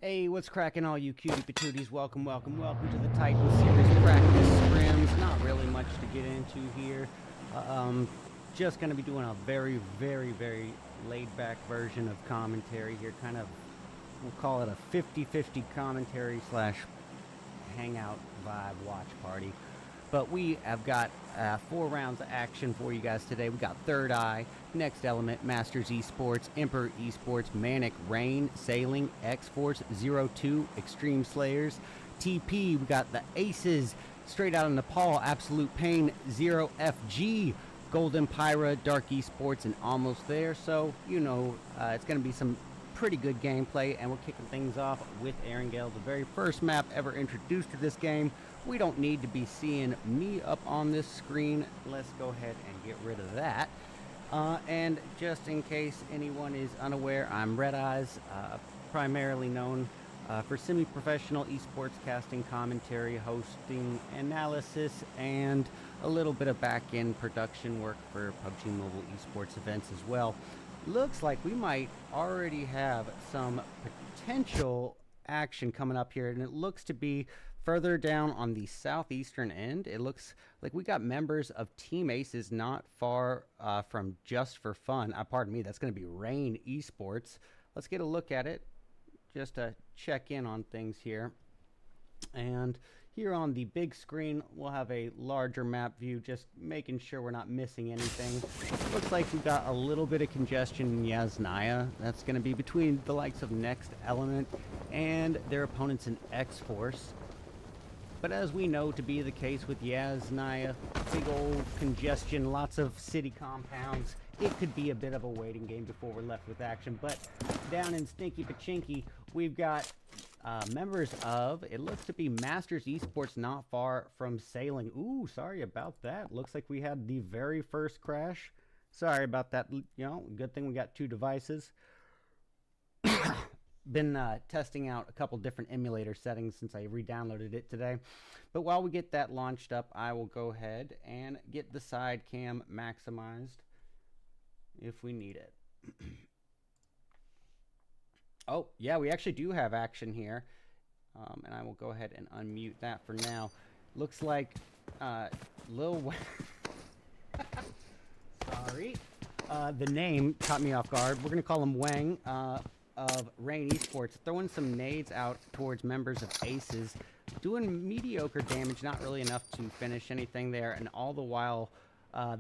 Hey, what's cracking, all you cutie patooties? Welcome to the Titan Series practice scrims. Not really much to get into here. Just going to be doing a very laid-back version of commentary here. Kind of, we'll call it a 50-50 commentary slash hangout vibe watch party. But we have got 4 rounds of action for you guys today. We got ThirdEye, Next Element, Masters Esports, Emperor Esports, MANIC, Rain, Sailing, XForce, 02, Xtreme Slayers, TP. We got the Aces, straight out of Nepal, Absolute Pain, ZeroFoxGiven, Golden Phyra, Dark Esports, and Almost There. So, you know, it's going to be some pretty good gameplay, and we're kicking things off with Erangel, the very first map ever introduced to this game. We don't need to be seeing me up on this screen. Let's go ahead and get rid of that. And just in case anyone is unaware, I'm RedEyes, primarily known for semi-professional esports casting, commentary, hosting, analysis, and a little bit of back-end production work for PUBG Mobile esports events as well. Looks like we might already have some potential action coming up here, and it looks to be further down on the southeastern end. It looks like we got members of Team Aces not far from Just for Fun. Pardon me, that's going to be Rain Esports. Let's get a look at it just to check in on things here. And here on the big screen, we'll have a larger map view, just making sure we're not missing anything. Looks like we got a little bit of congestion in Yasnaya. That's going to be between the likes of Next Element and their opponents in XForce. But as we know to be the case with Yasnaya, big old congestion, lots of city compounds, it could be a bit of a waiting game before we're left with action. But down in Stinky Pachinky, we've got members of, it looks to be Masters Esports not far from Sailing. Ooh, sorry about that. Looks like we had the very first crash. Sorry about that. You know, good thing we got 2 devices. Been testing out a couple different emulator settings since I re-downloaded it today. But while we get that launched up, I will go ahead and get the side cam maximized if we need it. Oh, yeah, we actually do have action here. And I will go ahead and unmute that for now. Looks like Lil Sorry. The name caught me off guard. We're going to call him Wang. Of Rain Esports, throwing some nades out towards members of Aces, doing mediocre damage, not really enough to finish anything there, and all the while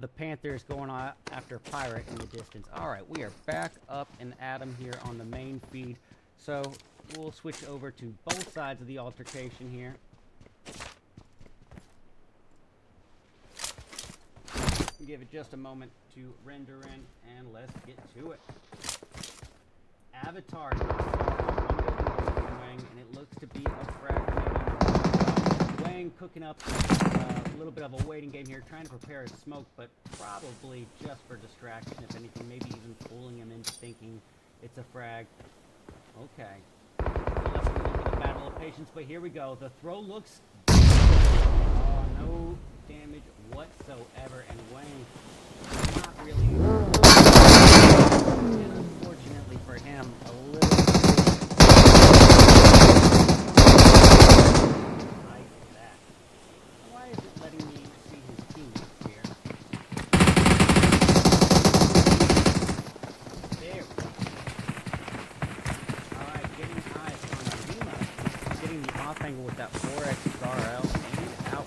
the Panthers going on after Phyra in the distance. Alright, we are back up and at 'em here on the main feed, so we'll switch over to both sides of the altercation here. Give it just a moment to render in, and let's get to it. Avatar Wang, and it looks to be a fragment. Wang cooking up a little bit of a waiting game here, trying to prepare his smoke, but probably just for distraction, if anything, maybe even fooling him into thinking it's a frag. Okay. Left a little bit of battle of patience, but here we go. The throw looks... Oh, no damage whatsoever, and Wang not really... And unfortunately for him, a little like that. Why is it letting me see his teammates here? There we go. Alright, getting eyes on Lima. Getting the off angle with that 4x RL and out.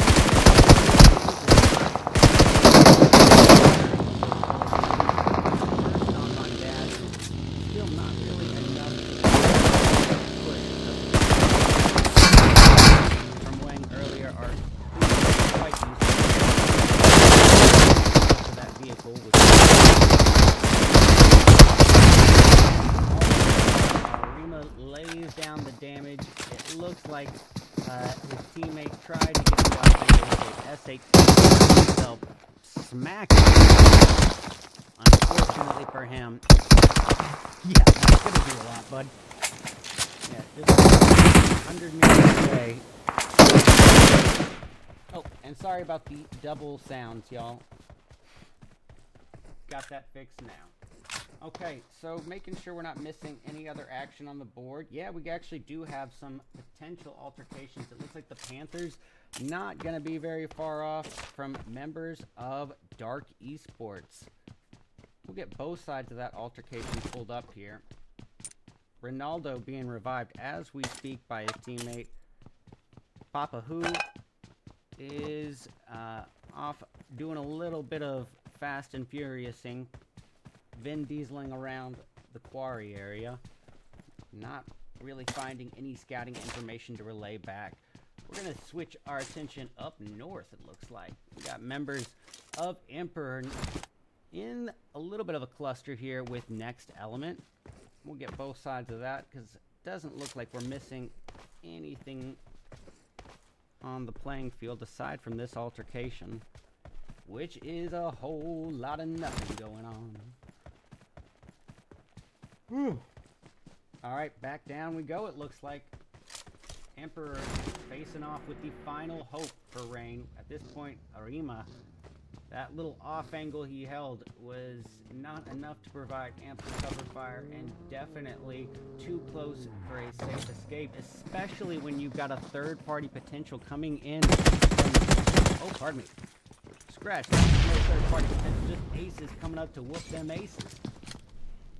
Not really enough push from Wang earlier are quite useful to that vehicle. Rima lays down the damage. It looks like his teammate tried to get the off with S8. They'll smack him. Unfortunately for him. Yeah, that's gonna do a lot, bud. Yeah, just 100 meters away. Oh, and sorry about the double sounds, y'all. Got that fixed now. Okay, so making sure we're not missing any other action on the board. Yeah, we actually do have some potential altercations. It looks like the Panthers not going to be very far off from members of Dark Esports. We'll get both sides of that altercation pulled up here. Ronaldo being revived as we speak by his teammate. Papa Who is off doing a little bit of fast and furiousing. Vin Dieseling around the quarry area. Not really finding any scouting information to relay back. We're going to switch our attention up north, it looks like. We got members of Emperor in a little bit of a cluster here with Next Element. We'll get both sides of that because it doesn't look like we're missing anything on the playing field aside from this altercation, which is a whole lot of nothing going on. Whew. All right, back down we go. It looks like Emperor facing off with the final hope for Rain. At this point, Arima, that little off angle he held was not enough to provide ample cover fire and definitely too close for a safe escape, especially when you've got a third-party potential coming in from, oh, pardon me. Scratch. No third-party potential, just aces coming up to whoop them aces.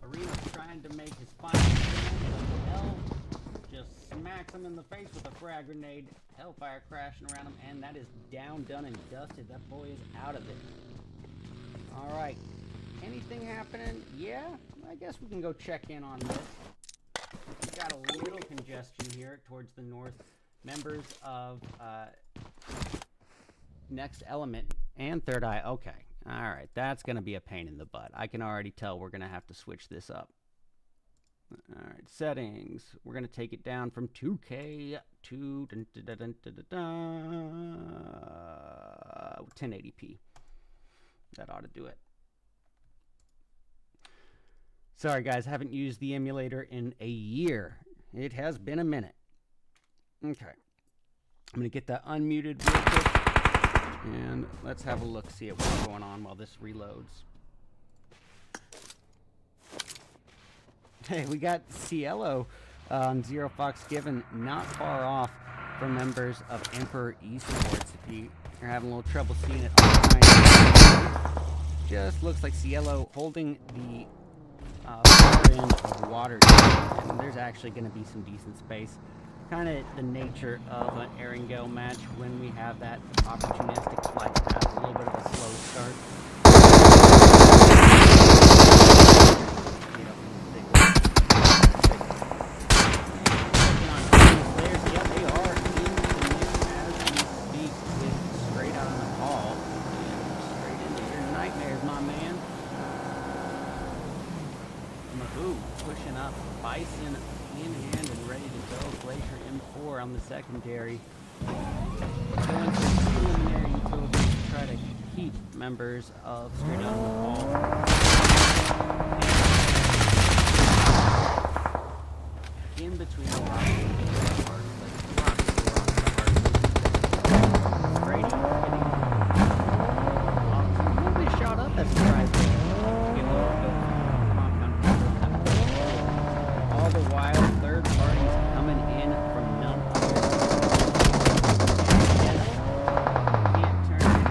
Arena trying to make his final stand, but L just smacks him in the face with a frag grenade. Hellfire crashing around him, and that is down, done, and dusted. That boy is out of it. Alright. Anything happening? Yeah, I guess we can go check in on this. We got a little congestion here towards the north. Members of Next Element and ThirdEye. Okay. Alright, that's going to be a pain in the butt. I can already tell we're going to have to switch this up. Alright, settings. We're going to take it down from 2K to 1080p. That ought to do it. Sorry guys, I haven't used the emulator in a year. It has been a minute. Okay. I'm going to get that unmuted real quick. And let's have a look, see at what's going on while this reloads. Hey, we got Cielo on ZeroFoxGiven, not far off from members of Emperor Esports. If you are having a little trouble seeing it online, just looks like Cielo holding the far end of water, and there's actually going to be some decent space. Kind of the nature of an Erangel match when we have that opportunistic flight path, a little bit of a slow start. Yeah, they are in the mix as we speak with Straight Out of Nepal. Straight into your nightmares, my man. Mahoo pushing up Bison in hand and ready to go. Glacier M4 on the secondary. Going for preliminary utilities to try to keep members of Straight Out of Nepal in between the rocks and the hard place. Brady getting a little bit shot up. That's surprising. All the while, third parties coming in from none other can't turn it.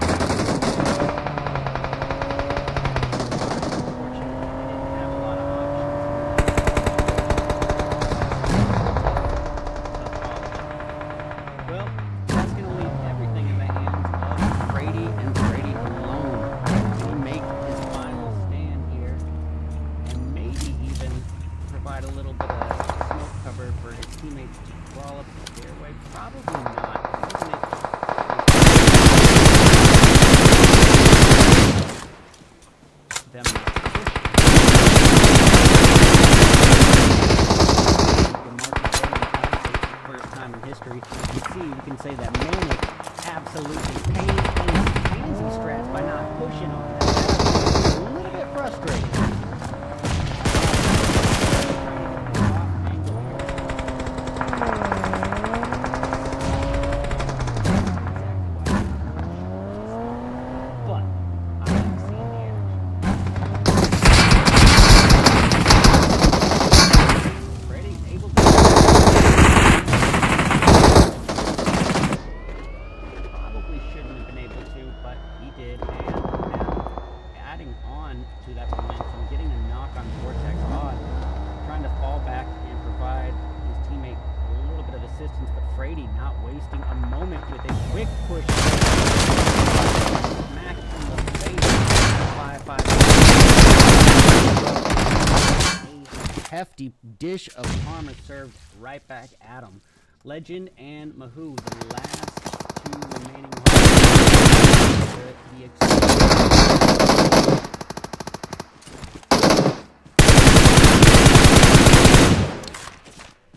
hefty dish of karma served right back at him. Legend and Mahoo, the last two remaining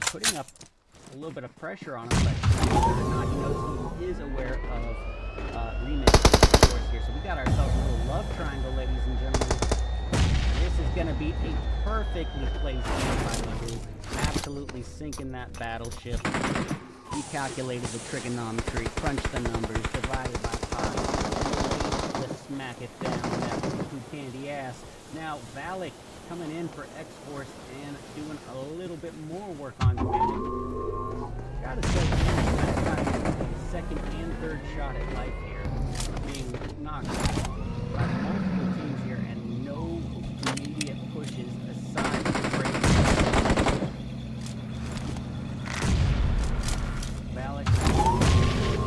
putting up a little bit of pressure on him, but whether or not he knows he is aware of remix scores here. So we got ourselves a little love triangle, ladies and gentlemen. This is going to be a perfectly placed game by Mahoo. Absolutely sinking that battleship. He calculated the trigonometry, crunched the numbers, divided by 5. Let's smack it down that Mahoo candy ass. Now, Valak coming in for XForce and doing a little bit more work on MANIC. Gotta say, that guy's second and third shot at life here, being knocked out by multiple teams here, and no immediate pushes aside from break. Valak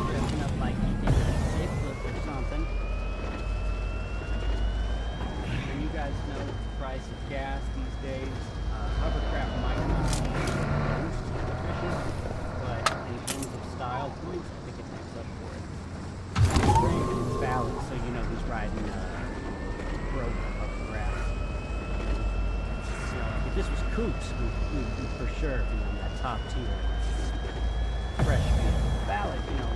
dressing up like he did a sixless or something. And you guys know the price of gas these days. Hovercraft might not be most efficient, but in terms of style points, I think it makes up for it. It's Valak, so you know he's riding broke hovercraft. So if this was Coops, we'd for sure be on that top tier. Fresh vehicle. Valak, you know,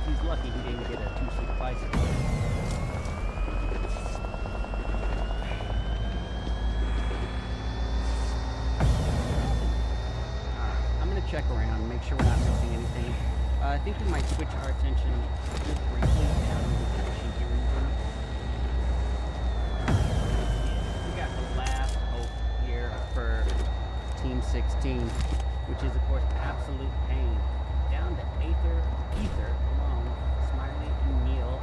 he's lucky he didn't get a two-seat bicycle. Check around, make sure we're not missing anything. I think we might switch our attention just briefly down in the direction here in front. We got the last hope here for Team 16, which is of course absolute pain. Down to Ether alone. Smiley and Neil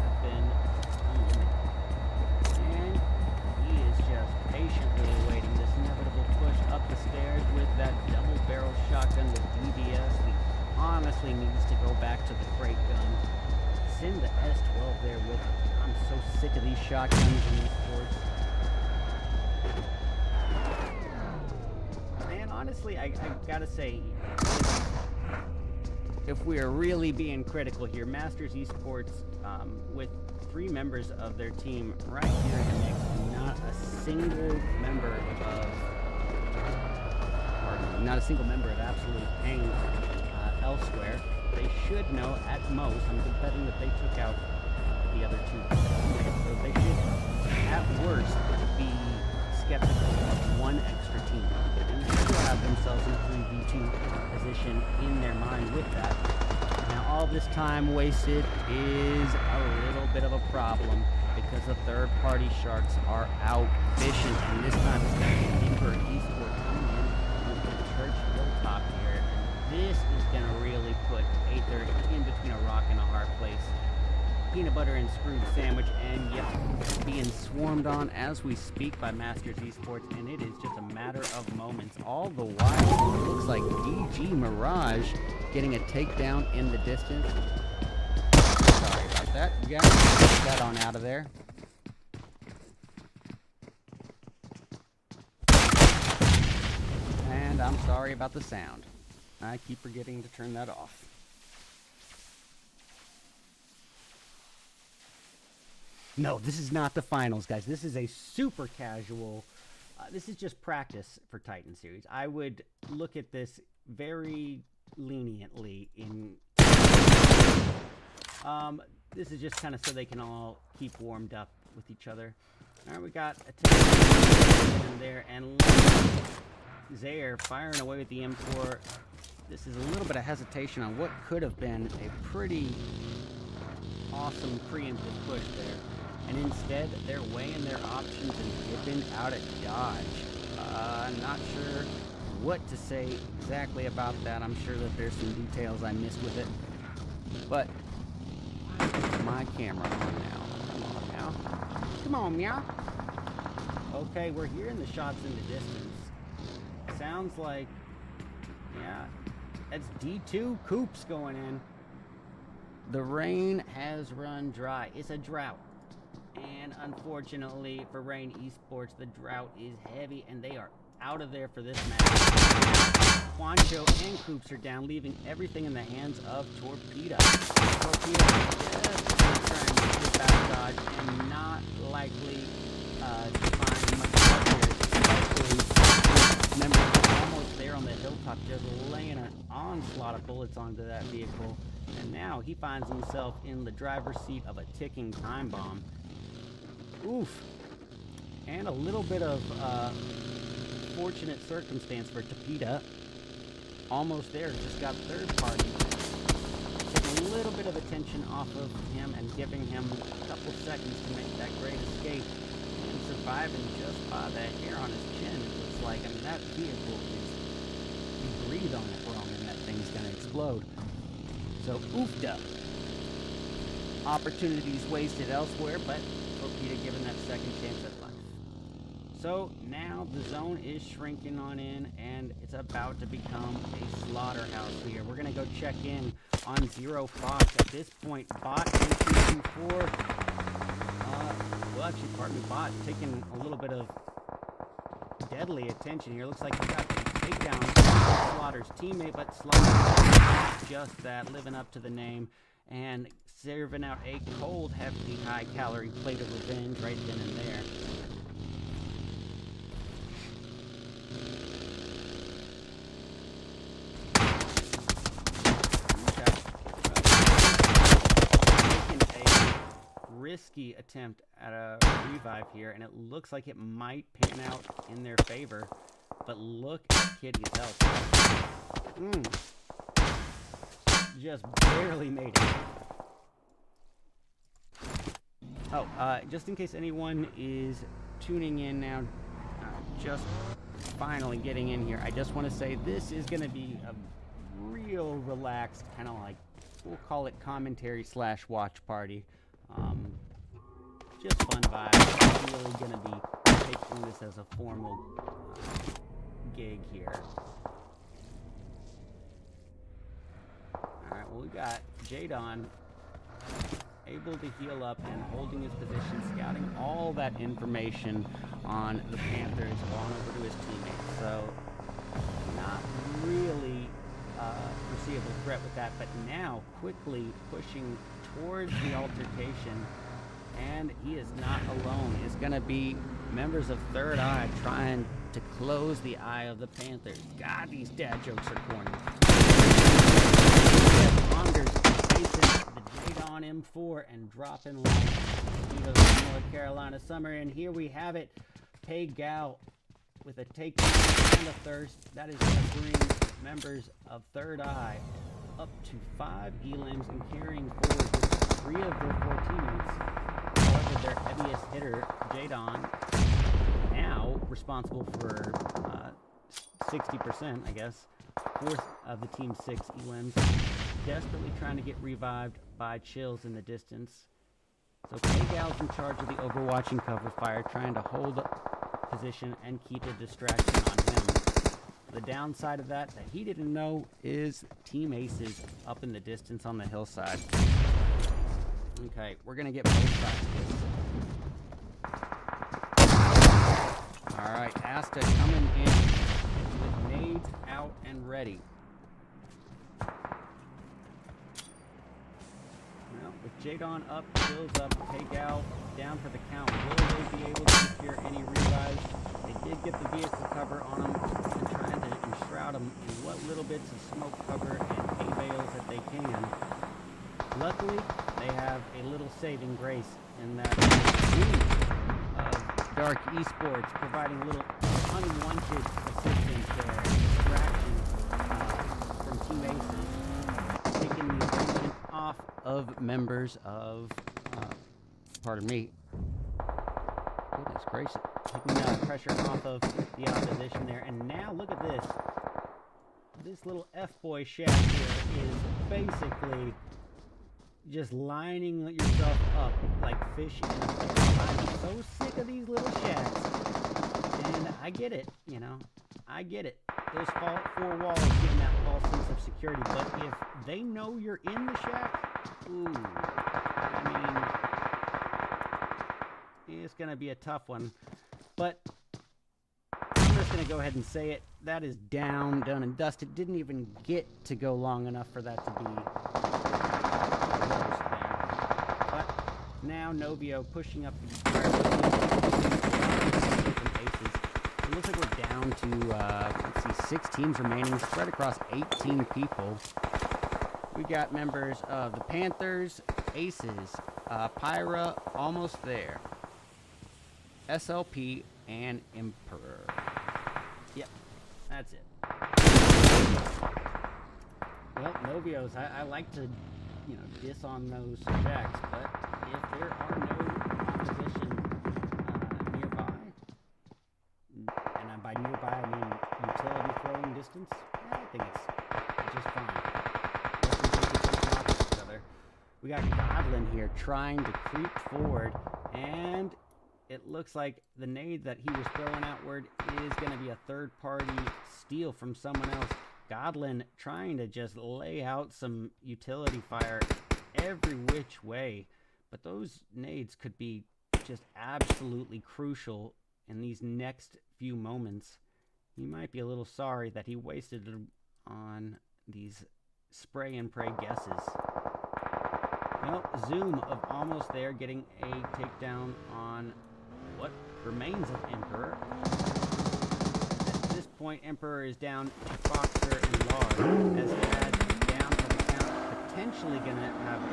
have been eliminated. And he is just patiently awaiting this inevitable push up the stairs with that double-barrel shotgun with DBS. He honestly needs to go back to the crate gun. Send the S12 there with him. I'm so sick of these shotguns in Esports. Man, honestly, I gotta say, if we are really being critical here, Masters Esports, with 3 members of their team right here in the mix, not a single member of Absolute Pain elsewhere. They should know at most. I'm betting that they took out the other 2 teammates, so they should, at worst, be skeptical of 1 extra team. And they still have themselves in a 3v2 position in their mind with that. Now, all this time wasted is a little bit of a problem because the third-party sharks are out fishing, and this time it's going to be Ember Esports coming in with the Church Hilltop here. And this is going to really put Aether in between a rock and a hard place. Peanut butter and screwed sandwich, and yep, being swarmed on as we speak by Masters Esports, and it is just a matter of moments. All the while, it looks like DG Mirage getting a takedown in the distance. Sorry about that, you guys. Get that on out of there. And I'm sorry about the sound. I keep forgetting to turn that off. No, this is not the finals, guys. This is a super casual. This is just practice for Titan Series. I would look at this very leniently in. This is just kind of so they can all keep warmed up with each other. All right, we got a in there, and Zaire firing away with the M4. This is a little bit of hesitation on what could have been a pretty awesome preemptive push there. And instead, they're weighing their options and dipping out at Dodge. Not sure what to say exactly about that. I'm sure that there's some details I missed with it. But, my camera on now. Come on now. Come on, meow. Okay, we're hearing the shots in the distance. Sounds like, yeah, that's D2 Coops going in. The rain has run dry. It's a drought. And unfortunately for Rain Esports, the drought is heavy, and they are out of there for this match. Juancho and Koops are down, leaving everything in the hands of Torpedo. Torpedo just trying to slip out of dodge and not likely to find much luck here, especially with members almost there on the hilltop, just laying an onslaught of bullets onto that vehicle. And now he finds himself in the driver's seat of a ticking time bomb. Oof. And a little bit of fortunate circumstance for Torpedo. Almost there, just got third party. Taking a little bit of attention off of him and giving him a couple seconds to make that great escape. And surviving just by the hair on his chin, it looks like. I mean, that vehicle is, you breathe on it wrong and that thing's gonna explode. So, oofda. Opportunities wasted elsewhere, but Torpedo given that second chance at life. So now the zone is shrinking on in, and it's about to become a slaughterhouse here. We're gonna go check in on ZeroFox. At this point, bot in 224. Well, actually, pardon me, bot taking a little bit of deadly attention here. Looks like he got the takedown Slaughter's teammate, but Slaughter just that, living up to the name and serving out a cold, hefty, high-calorie plate of revenge right then and there. Risky attempt at a revive here, and it looks like it might pan out in their favor, but look at Kitty's health. Just barely made it. Oh, just in case anyone is tuning in now, just finally getting in here, I just want to say this is going to be a real relaxed, kind of like, we'll call it commentary / watch party. Just fun vibes. I'm really going to be taking this as a formal gig here. Alright, well, we got Jadon able to heal up and holding his position, scouting all that information on the Panthers on over to his teammates. So, not really foreseeable threat with that, but now quickly pushing towards the altercation. And he is not alone. It's going to be members of ThirdEye trying to close the eye of the Panthers. God, these dad jokes are corny. Anders facing the Jadon M4 and dropping like North Carolina summer. And here we have it. Pay Gal with a takedown and a thirst. That is going to bring members of ThirdEye up to 5 elims and carrying forward with 3 of their 4 teammates. However, their heaviest hitter, Jadon, now responsible for 60%, I guess, 4th of the team's 6 elims, desperately trying to get revived by Chills in the distance. So K-Gal's in charge of the overwatching cover fire, trying to hold position and keep a distraction on him. The downside of that he didn't know is Team Aces up in the distance on the hillside. Okay, we're gonna get both sides of this. Alright, Asta coming in with nades out and ready. Well, with Jadon up, Chills up, K-Gal down for the count. Will they be able to secure any revives? They did get the vehicle cover on them and trying to enshroud them in what little bits of smoke cover and hay bales that they can. Luckily, they have a little saving grace in that team of Dark Esports providing a little unwanted assistance there, distraction from Team Aces, taking the attention off of members of, pardon me, goodness gracious, taking the pressure off of the opposition there. And now look at this. This little F-boy shack here is basically just lining yourself up like fish in a bowl. I'm so sick of these little shacks. And I get it, you know. I get it. Those 4 walls give that false sense of security. But if they know you're in the shack, ooh, I mean, just going to be a tough one. But I'm just going to go ahead and say it. That is down, done, and dusted. Didn't even get to go long enough for that to be close there. But now Novio pushing up the aces. It looks like we're down to, let's see, 6 teams remaining, spread across 18 people. We got members of the Panthers, Aces, Phyra, almost there, SLP, and Emperor. Yep, that's it. Well, Novios, I like to, you know, diss on those checks, but if there are no opposition nearby, and by nearby I mean utility throwing distance, I think it's just fine. We got Godlin here trying to creep forward, and it looks like the nade that he was throwing outward is going to be a third-party steal from someone else. Godlin trying to just lay out some utility fire every which way, but those nades could be just absolutely crucial in these next few moments. He might be a little sorry that he wasted it on these spray and pray guesses. Well, Zoom of almost there, getting a takedown on what remains of Emperor. At this point, Emperor is down to Foxer and Lard, as Cad down for the count, potentially going to have a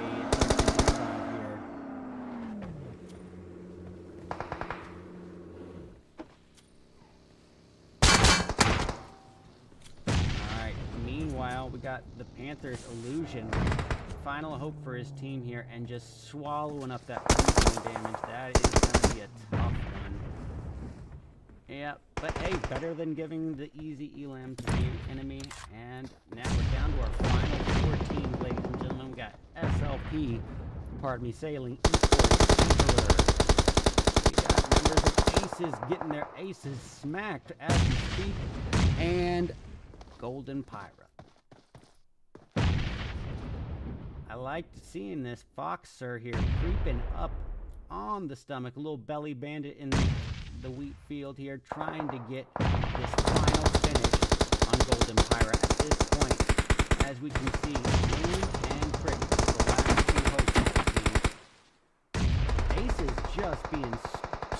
revive here. Alright, meanwhile, we got the Panthers illusion. Final hope for his team here, and just swallowing up that damage. That is going to be a tough one. Yeah, but hey, better than giving the easy elam to the enemy. And now we're down to our final 4 teams, ladies and gentlemen. We got SLP, pardon me, Sailing, Esports, Emperor. We got members of Aces getting their aces smacked as we speak, and Golden Phyra. I liked seeing this Foxer here creeping up on the stomach. A little belly bandit in the wheat field here, trying to get this final finish on Golden Phyra. At this point, as we can see, Moon and Crick, the last 2 hosts. Aces just being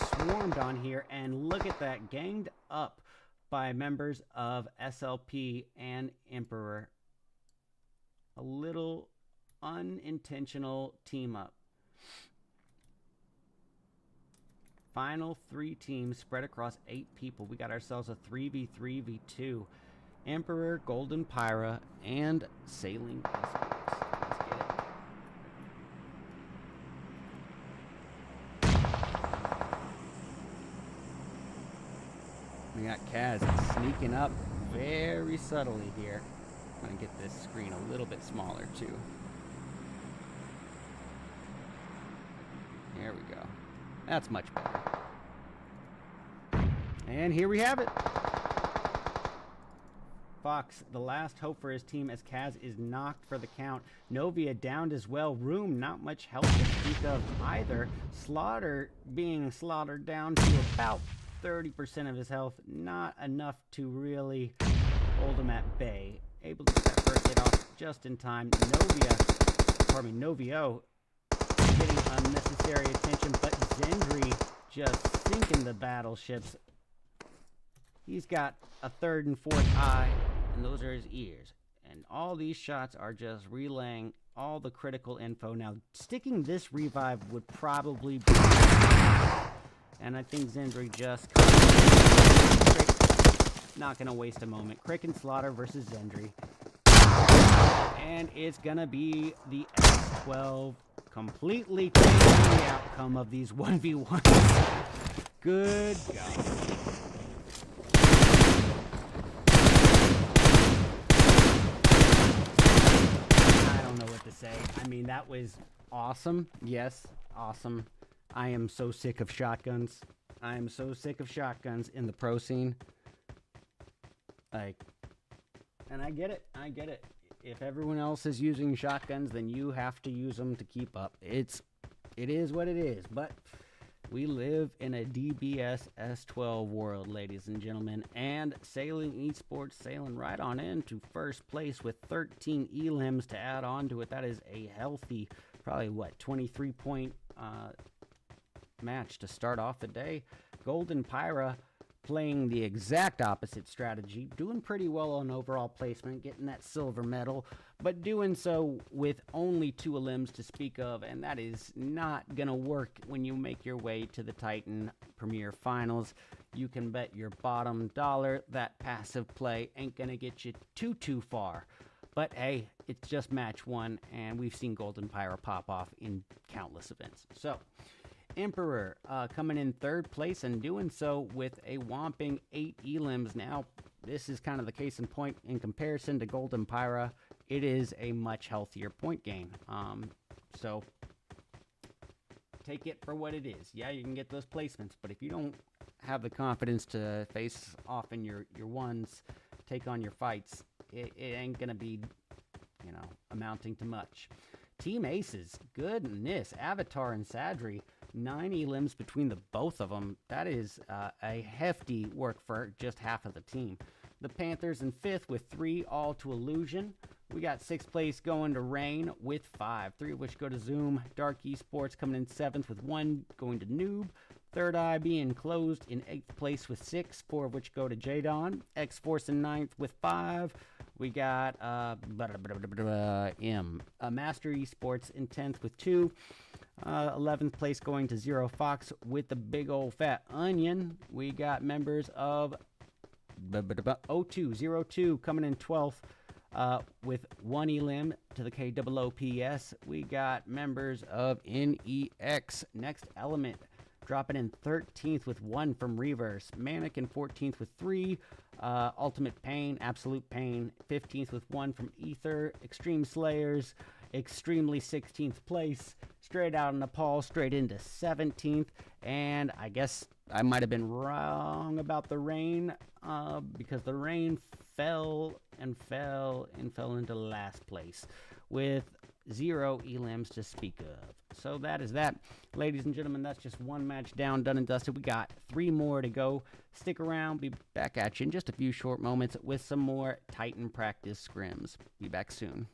swarmed on here, and look at that, ganged up by members of SLP and Emperor. A little unintentional team up. Final 3 teams spread across 8 people. We got ourselves a 3v3v2. Emperor, Golden Phyra, and Sailing Esports. Let's get it. We got Kaz sneaking up very subtly here. I'm gonna get this screen a little bit smaller too. There we go. That's much better. And here we have it. Fox, the last hope for his team, as Kaz is knocked for the count. Novia downed as well. Room, not much help to speak of either. Slaughter being slaughtered down to about 30% of his health. Not enough to really hold him at bay. Able to get that first hit off just in time. Novio getting unnecessary attention, but Zendry just sinking the battleships. He's got a 3rd and 4th eye, and those are his ears. And all these shots are just relaying all the critical info. Now, sticking this revive would probably be... And I think Zendry just... Not going to waste a moment. Crick and Slaughter versus Zendry. And it's going to be the X12. Completely changing the outcome of these 1v1s. Good God. I don't know what to say. I mean, that was awesome. Yes, awesome. I am so sick of shotguns. I am so sick of shotguns in the pro scene. Like, and I get it. I get it. If everyone else is using shotguns, then you have to use them to keep up. It is what it is. But We live in a DBS S12 world, ladies and gentlemen, and Sailing Esports sailing right on into first place with 13 elims to add on to it. That is a healthy, probably what, 23-point match to start off the day. Golden Phyra playing the exact opposite strategy, doing pretty well on overall placement, getting that silver medal, but doing so with only 2 elims to speak of, and that is not gonna work when you make your way to the Titan Premier Finals. You can bet your bottom dollar that passive play ain't gonna get you too far. But hey, it's just match 1, and we've seen Golden Phyra pop off in countless events. So Emperor coming in 3rd place and doing so with a whopping 8 elims. Now, this is kind of the case in point in comparison to Golden Phyra. It is a much healthier point gain. So take it for what it is. Yeah, you can get those placements, but if you don't have the confidence to face off in your ones, take on your fights, it ain't gonna be, you know, amounting to much. Team Aces, goodness, Avatar and Sadri, 9 elims between the both of them. That is a hefty work for just half of the team. The Panthers in 5th with 3, all to Illusion. We got 6th place going to Rain with 5, 3 of which go to Zoom. Dark Esports coming in 7th with 1 going to Noob. ThirdEye being closed in 8th place with 6, 4 of which go to Jadon. XForce in 9th with 5. We got Master Esports in 10th with 2. 11th place going to ZeroFox with the big old fat onion. We got members of Outta coming in 12th with 1 elim to the KOOPS. We got members of NEX, Next Element, dropping in 13th with 1 from Reverse. MANIC in 14th with 3. Ultimate Pain, Absolute Pain, 15th with 1 from Ether. Xtreme Slayers, extremely 16th place. Straight out of Nepal, straight into 17th. And I guess I might have been wrong about the rain, because the rain fell into last place with 0 elims to speak of. So that is that, ladies and gentlemen. That's just 1 match down, done and dusted. We got 3 more to go. Stick around. Be back at you in just a few short moments with some more Titan practice scrims. Be back soon.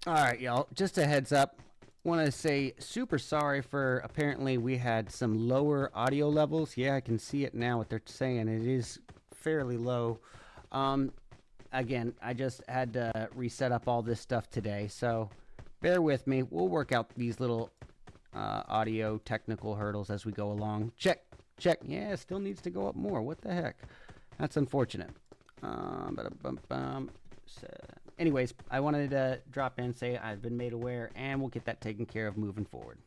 All right, y'all, just a heads up. Want to say super sorry for, apparently we had some lower audio levels. Yeah, I can see it now, what they're saying. It is fairly low. Again, I just had to reset up all this stuff today, so bear with me. We'll work out these little audio technical hurdles as we go along. Check. Yeah, still needs to go up more. What the heck? That's unfortunate. Anyways, I wanted to drop in and say I've been made aware, and we'll get that taken care of moving forward.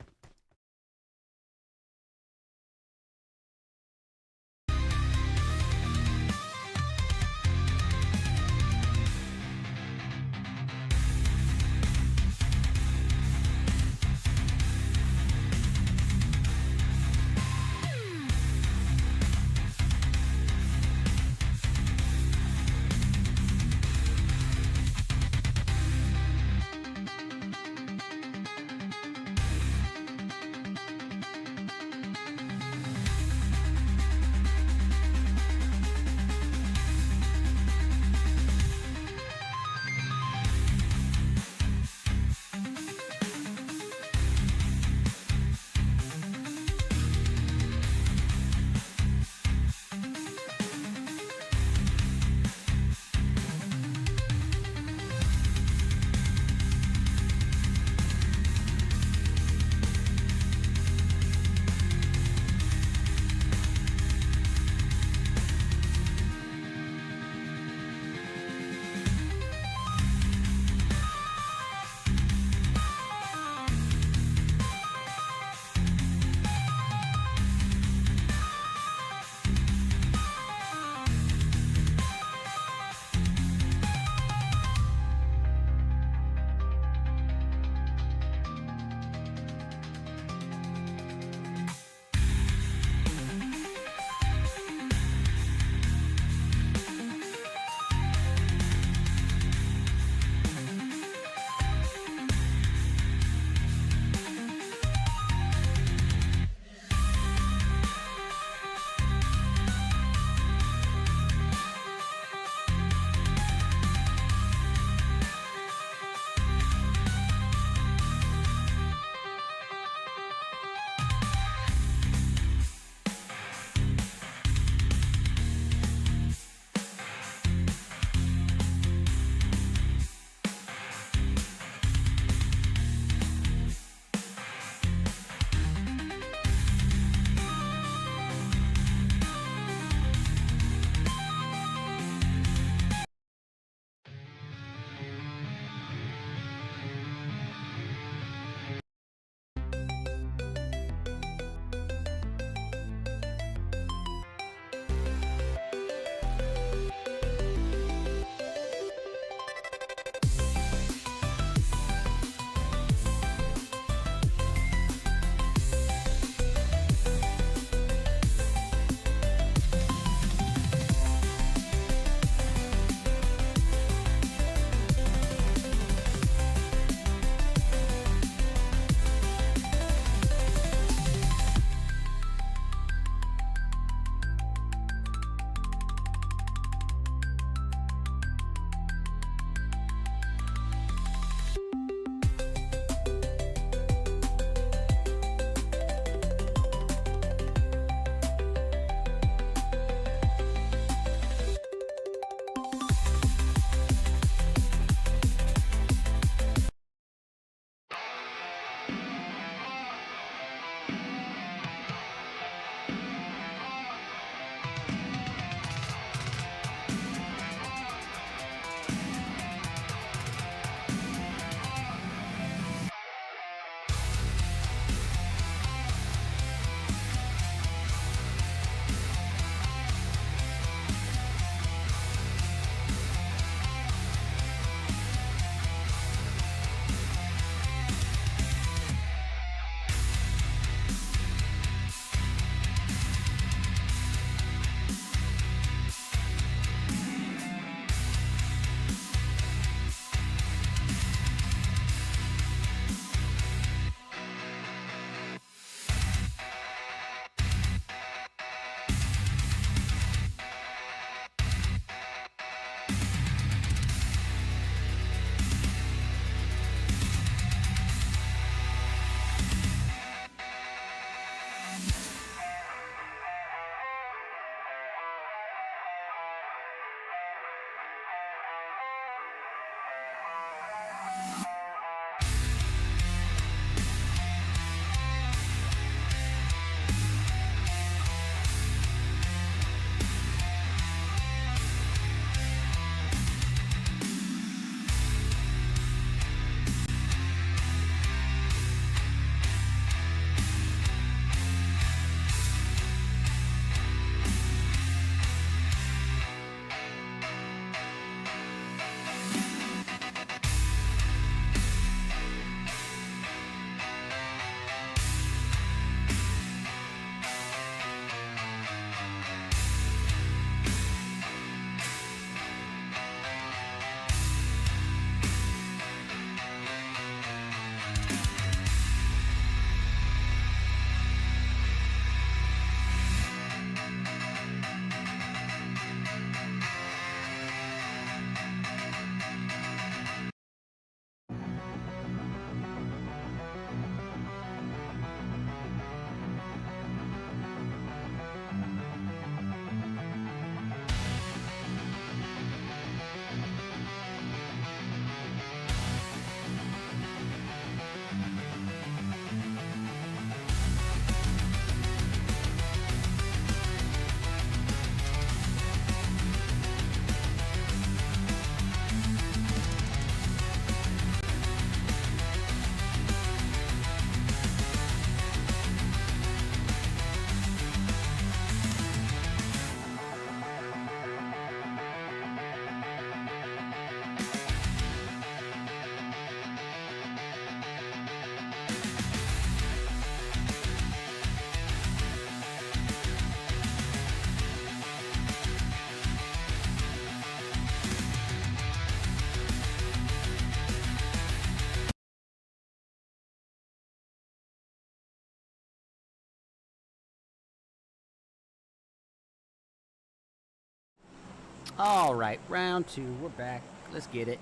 All right, round 2. We're back. Let's get it.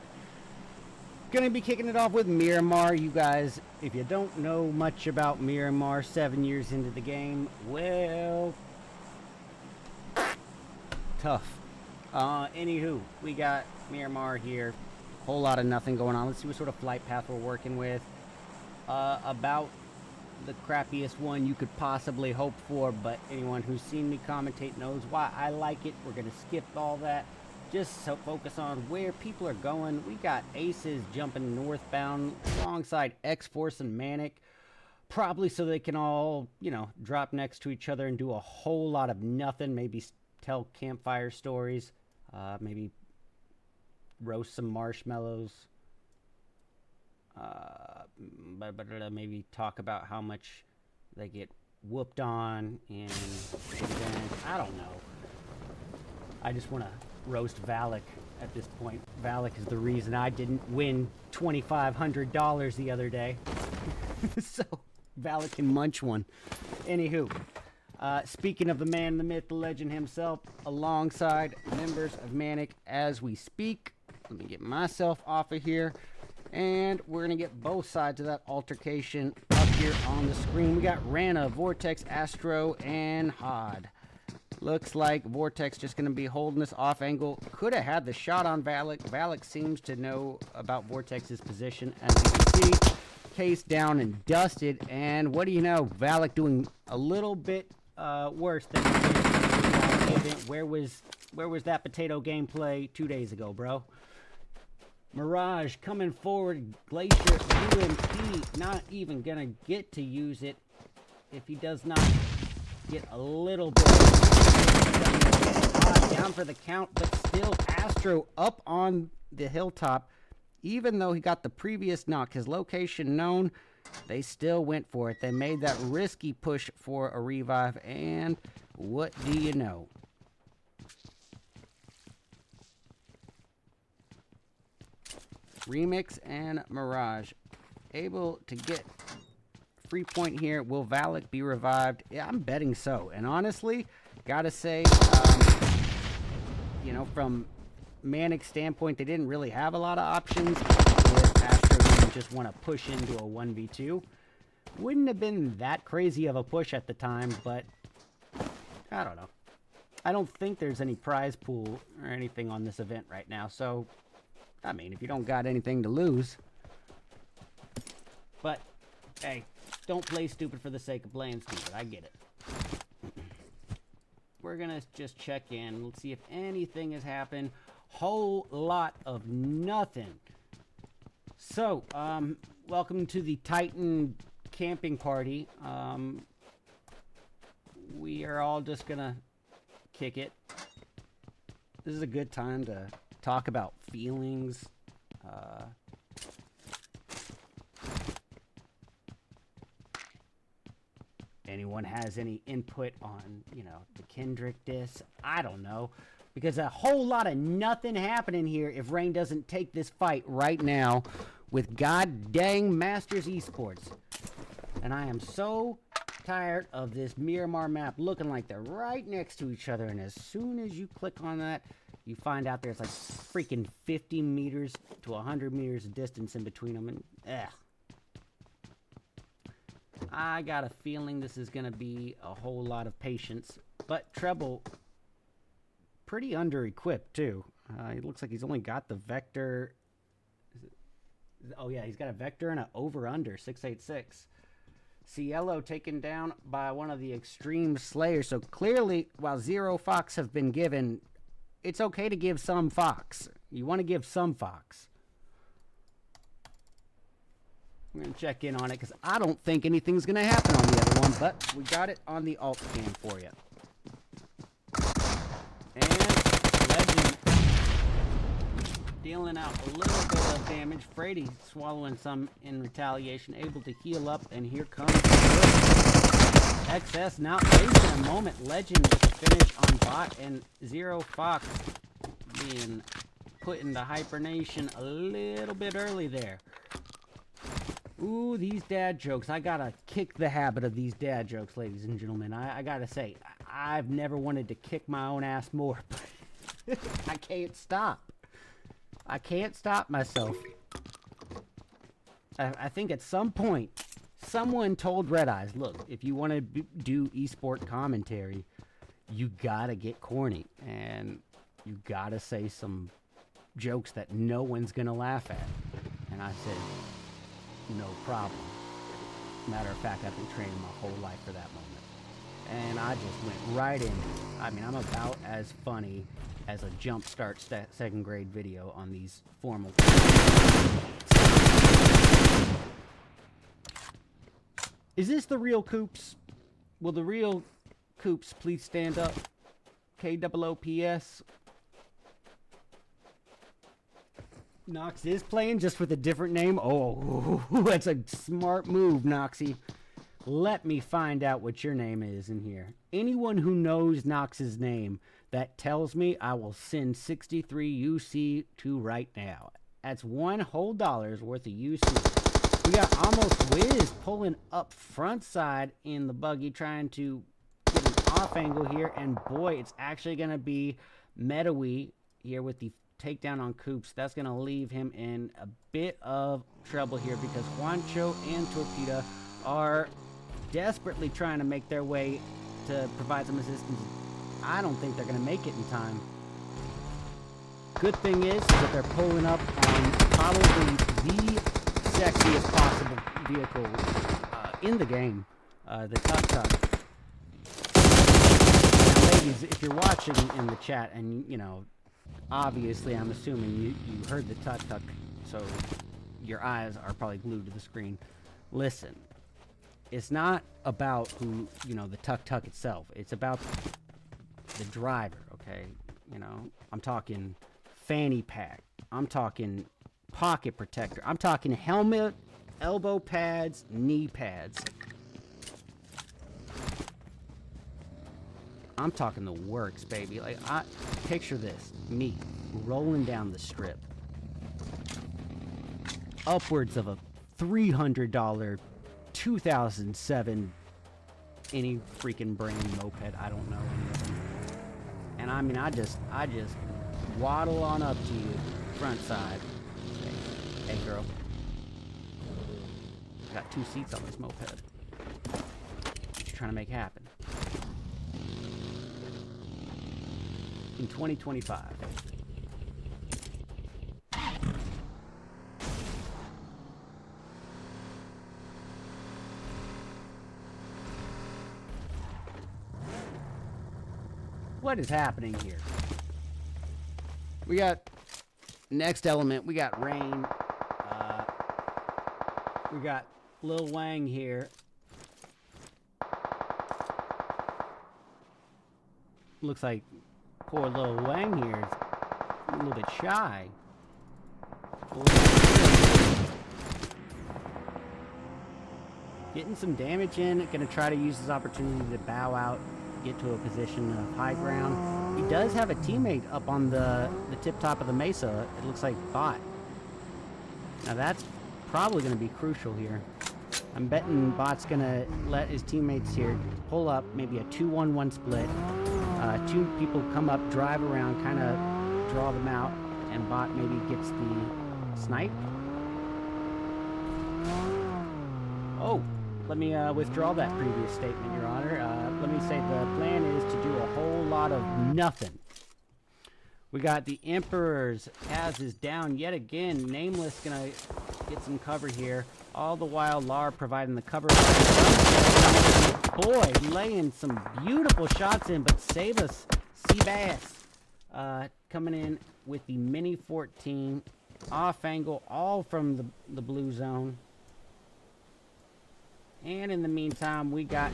Gonna be kicking it off with Miramar. You guys, if you don't know much about Miramar, 7 years into the game, well, tough. Anywho, we got Miramar here. Whole lot of nothing going on. Let's see what sort of flight path we're working with. About the crappiest one you could possibly hope for, but anyone who's seen me commentate knows why I like it. We're gonna skip all that, just so focus on where people are going. We got aces jumping northbound alongside XForce and MANIC, probably so they can all, you know, drop next to each other and do a whole lot of nothing. Maybe tell campfire stories, maybe roast some marshmallows, but maybe talk about how much they get whooped on, and then, I don't know. I just want to roast Valak at this point. Valak is the reason I didn't win $2,500 the other day. So, Valak can munch one. Anywho, speaking of the man, the myth, the legend himself, alongside members of MANIC as we speak. Let me get myself off of here. And we're going to get both sides of that altercation up here on the screen. We got Rana, Vortex, Astro, and Hod. Looks like Vortex just going to be holding this off angle. Could have had the shot on Valak. Valak seems to know about Vortex's position. As you can see, case down and dusted. And what do you know? Valak doing a little bit worse than he did. Where was that potato gameplay 2 days ago, bro? Mirage coming forward. Glacier, UMP not even gonna get to use it if he does not get a little bit down for the count, but still Astro up on the hilltop. Even though he got the previous knock, his location known, they still went for it. They made that risky push for a revive, and what do you know? Remix and Mirage able to get free point here. Will Valak be revived? Yeah, I'm betting so. And honestly, gotta say, you know, from MANIC's standpoint, they didn't really have a lot of options. With Astro didn't just want to push into a 1v2. Wouldn't have been that crazy of a push at the time, but I don't know. I don't think there's any prize pool or anything on this event right now, so I mean, if you don't got anything to lose. But, hey, don't play stupid for the sake of playing stupid. I get it. We're going to just check in. Let's see if anything has happened. Whole lot of nothing. So, welcome to the Titan camping party. We are all just going to kick it. This is a good time to talk about feelings. Anyone has any input on, you know, the Kendrick diss? I don't know. Because a whole lot of nothing happening here if Rain doesn't take this fight right now with god dang Masters Esports. And I am so tired of this Miramar map looking like they're right next to each other, and as soon as you click on that, you find out there's like freaking 50 meters to 100 meters of distance in between them, and I got a feeling this is going to be a whole lot of patience. But Treble, pretty under-equipped, too. It looks like he's only got the Vector. Oh, yeah, he's got a Vector and an over-under, 686. Cielo taken down by one of the Xtreme Slayers. So clearly, while Zero Fox have been given, it's okay to give some Fox. You want to give some Fox. We're going to check in on it because I don't think anything's going to happen on the other one, but we got it on the alt cam for you. And Legend dealing out a little bit of damage. Frady swallowing some in retaliation, able to heal up, and here comes XS now wasting a moment. Legend with the finish on bot, and Zero Fox being put into hibernation a little bit early there. Ooh, these dad jokes. I gotta kick the habit of these dad jokes, ladies and gentlemen. I gotta say, I've never wanted to kick my own ass more. I can't stop. I can't stop myself. I think at some point, someone told RedEyes, look, if you want to do esport commentary, you gotta get corny. And you gotta say some jokes that no one's gonna laugh at. And I said, no problem. Matter of fact, I've been training my whole life for that moment. And I just went right in. I mean, I'm about as funny as a jumpstart second grade video on these formal. Is this the real Coops? Will the real Coops please stand up? KOOPS. Nox is playing just with a different name. Oh, that's a smart move, Noxy. Let me find out what your name is in here. Anyone who knows Nox's name that tells me, I will send 63 UC to right now. That's $1 whole worth of UC. We got Almost Wiz pulling up front side in the buggy, trying to get an off angle here. And boy, it's actually going to be Metawi here with the takedown on Coops. That's going to leave him in a bit of trouble here because Juancho and Torpedo are desperately trying to make their way to provide some assistance. I don't think they're going to make it in time. Good thing is that they're pulling up on probably the sexiest possible vehicle in the game, the tuk-tuk. Now, ladies, if you're watching in the chat and, you know, obviously I'm assuming you heard the tuk-tuk, so your eyes are probably glued to the screen. Listen, it's not about who, you know, the tuk-tuk itself. It's about the driver, okay? You know, I'm talking fanny pack. I'm talking pocket protector. I'm talking helmet, elbow pads, knee pads. I'm talking the works, baby. Like, picture this. Me rolling down the strip. Upwards of a $300 2007 any freaking brand moped. I don't know any of them. And I mean, I just waddle on up to you, front side. Hey girl. Got 2 seats on this moped. What you trying to make happen? In 2025. What is happening here? We got next element. We got Rain. We got Lil Wang here. Looks like poor Lil Wang here is a little bit shy. Getting some damage in. Gonna try to use this opportunity to bow out, get to a position of high ground. He does have a teammate up on the tip top of the mesa. It looks like Bot. Now that's probably going to be crucial here. I'm betting Bot's going to let his teammates here pull up, maybe a 2-1-1 split. 2 people come up, drive around, kind of draw them out, and Bot maybe gets the snipe. Oh, let me withdraw that previous statement, Your Honor. Let me say the plan is to do a whole lot of nothing. We got the Emperors. Az is down yet again. Nameless gonna get some cover here. All the while, Lar providing the cover. Boy, laying some beautiful shots in, but save us. Seabass coming in with the Mini 14 off angle, all from the blue zone. And in the meantime, we got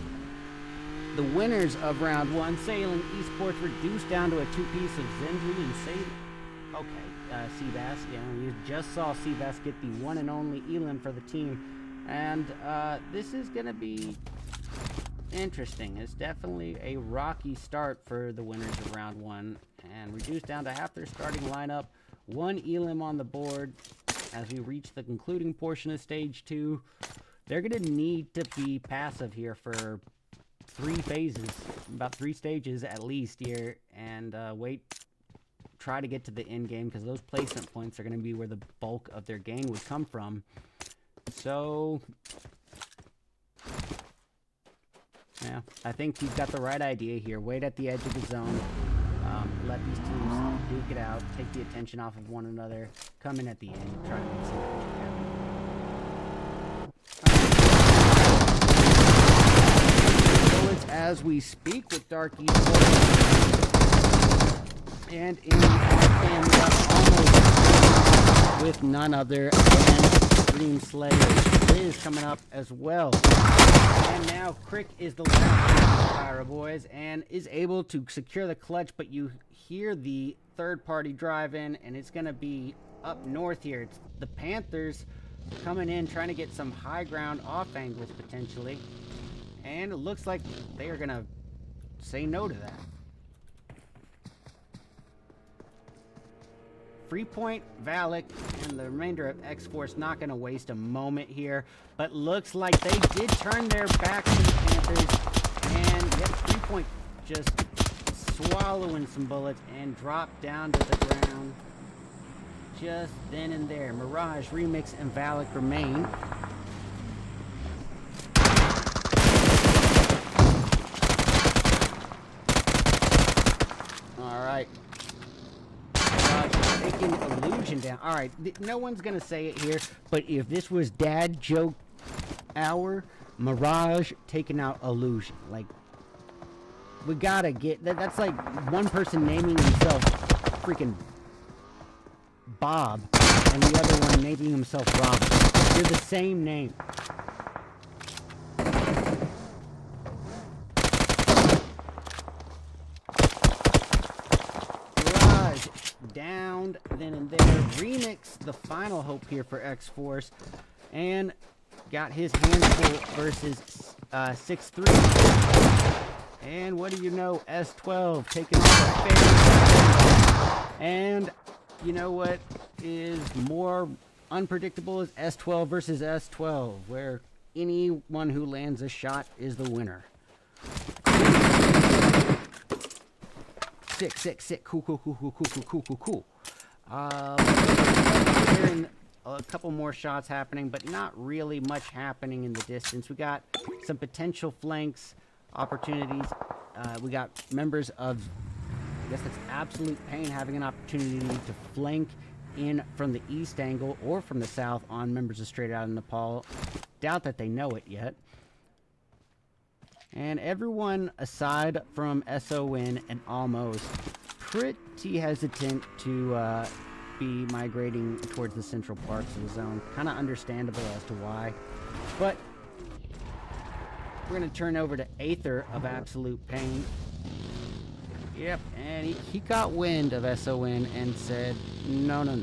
the winners of round 1, Sailing Esports, reduced down to a 2-piece of Zenju and Sailing. Okay, Seabass, yeah, you just saw Seabass get the one and only Elim for the team. And this is going to be interesting. It's definitely a rocky start for the winners of round 1. And reduced down to half their starting lineup. 1 Elim on the board as we reach the concluding portion of stage 2. They're going to need to be passive here for 3 phases, about 3 stages at least here, and wait try to get to the end game because those placement points are going to be where the bulk of their gain would come from. So, yeah, I think he's got the right idea here. Wait at the edge of the zone. Let these teams duke it out, take the attention off of one another, come in at the end, try to make something happen. Bullets as we speak with Dark Esports. And in the game, we got almost with none other than Xtreme Slayers. Liz coming up as well. And now Crick is the last Phyra boys and is able to secure the clutch, but you hear the third party drive in, and it's going to be up north here. It's the Panthers coming in, trying to get some high ground off angles potentially. And it looks like they are going to say no to that. Freepoint, Valak, and the remainder of XForce not going to waste a moment here, but looks like they did turn their back to the Panthers, and yet Freepoint just swallowing some bullets and drop down to the ground just then and there. Mirage, Remix, and Valak remain. All right. Taking Illusion down. All right, no one's gonna say it here, but if this was dad joke hour, Mirage taking out Illusion. Like, we gotta get that. That's like one person naming himself freaking Bob, and the other one naming himself Robert. They're the same name. Downed then and there. Remix, the final hope here for XForce, and got his hands full versus 6-3. And what do you know? S12 taking off a fair. And you know what is more unpredictable is S12 versus S12, where anyone who lands a shot is the winner. Sick. Cool. Hearing a couple more shots happening, but not really much happening in the distance. We got some potential flanks opportunities. We got members of, I guess that's Absolute Pain, having an opportunity to flank in from the east angle or from the south on members of Straight Outta Nepal. Doubt that they know it yet. And everyone aside from SON and Almost pretty hesitant to be migrating towards the central parts of the zone. Kind of understandable as to why. But we're going to turn over to Aether of Absolute Pain. Yep, and he got wind of SON and said, no.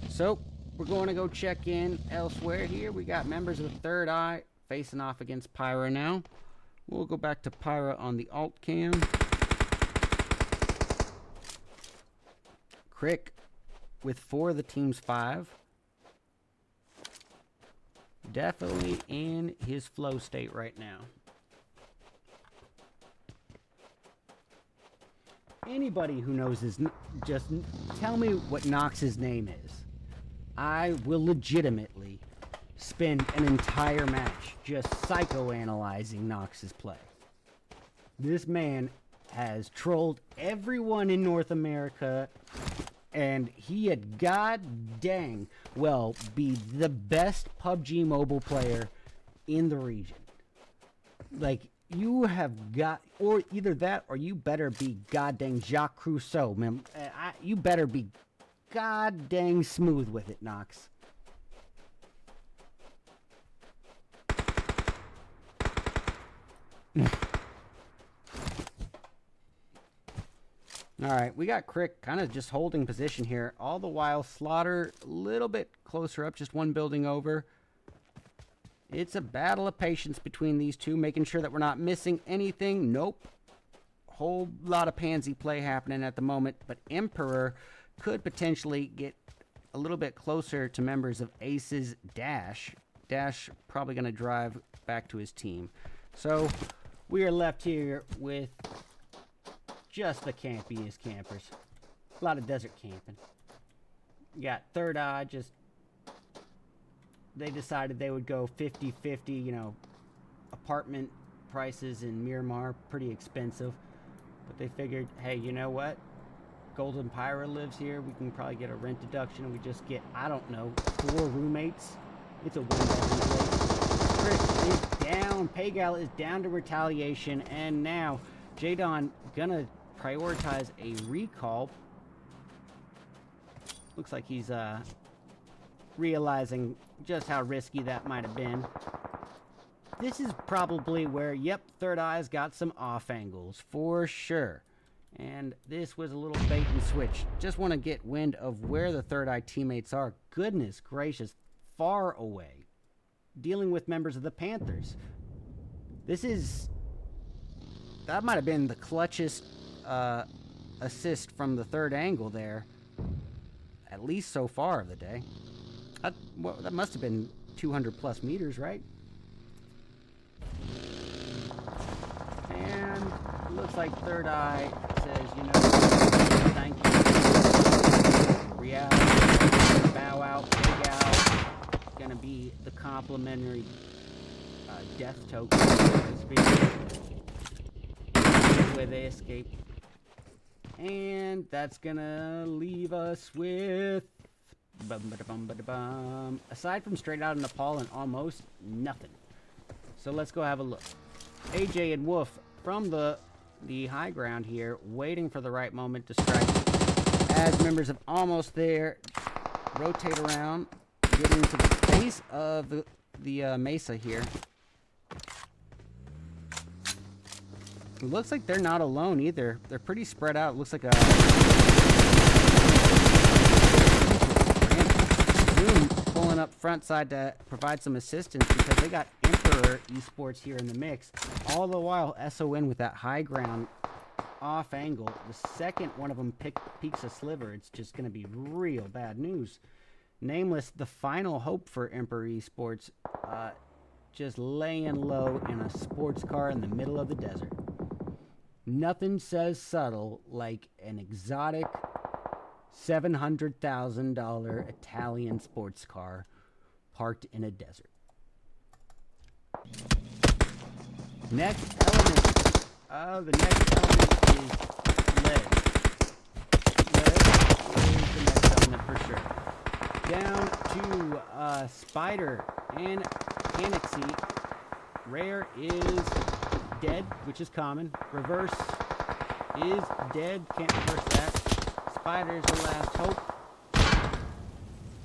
So we're going to go check in elsewhere here. We got members of the Third Eye facing off against Phyra now. We'll go back to Phyra on the alt cam. Crick with 4 of the team's 5. Definitely in his flow state right now. Anybody who knows his, just tell me what Nox's name is. I will legitimately spend an entire match just psychoanalyzing Nox's play. This man has trolled everyone in North America, and he had god dang well be the best PUBG mobile player in the region. Like, you have got, or either that or you better be god dang Jacques Rousseau, man. You better be god dang smooth with it, Nox. Alright, we got Crick kind of just holding position here. All the while, Slaughter a little bit closer up, just one building over. It's a battle of patience between these two, making sure that we're not missing anything. Nope. Whole lot of pansy play happening at the moment, but Emperor could potentially get a little bit closer to members of Ace's Dash. Dash probably going to drive back to his team. So we are left here with just the campiest campers. A lot of desert camping. You got ThirdEye, just... They decided they would go 50-50, you know, apartment prices in Miramar, pretty expensive. But they figured, hey, you know what? Golden Phyra lives here. We can probably get a rent deduction, and we just get, I don't know, 4 roommates. It's a one-bedroom place. Chris is down. Paygal is down to retaliation, and now Jadon gonna prioritize a recall. Looks like he's realizing just how risky that might have been. This is probably where, yep, ThirdEye's got some off angles for sure. And this was a little bait and switch. Just want to get wind of where the ThirdEye teammates are. Goodness gracious, far away. Dealing with members of the Panthers. This is... That might have been the clutchest assist from the third angle there. At least so far of the day. Well, that must have been 200 plus meters, right? And it looks like ThirdEye says, you know, thank you. Reality, bow out, big out. Gonna be the complimentary death token, so to speak. Where they escape. And that's gonna leave us with... Aside from straight out of Nepal and almost nothing. So let's go have a look. AJ and Wolf from the high ground here, waiting for the right moment to strike. As members of Almost There rotate around, getting to the base of the mesa here. It looks like they're not alone either. They're pretty spread out. It looks like a... pulling up front side to provide some assistance because they got Emperor Esports here in the mix. All the while, SON with that high ground off angle. The second one of them peeks a sliver, it's just going to be real bad news. Nameless, the final hope for Emperor Esports, just laying low in a sports car in the middle of the desert. Nothing says subtle like an exotic $700,000 Italian sports car parked in a desert. Next element. The next element is lead. Lead is the next element for sure. Down to Spider and Canaxy. Rare is dead, which is common. Reverse is dead. Can't reverse that. Spider's the last hope.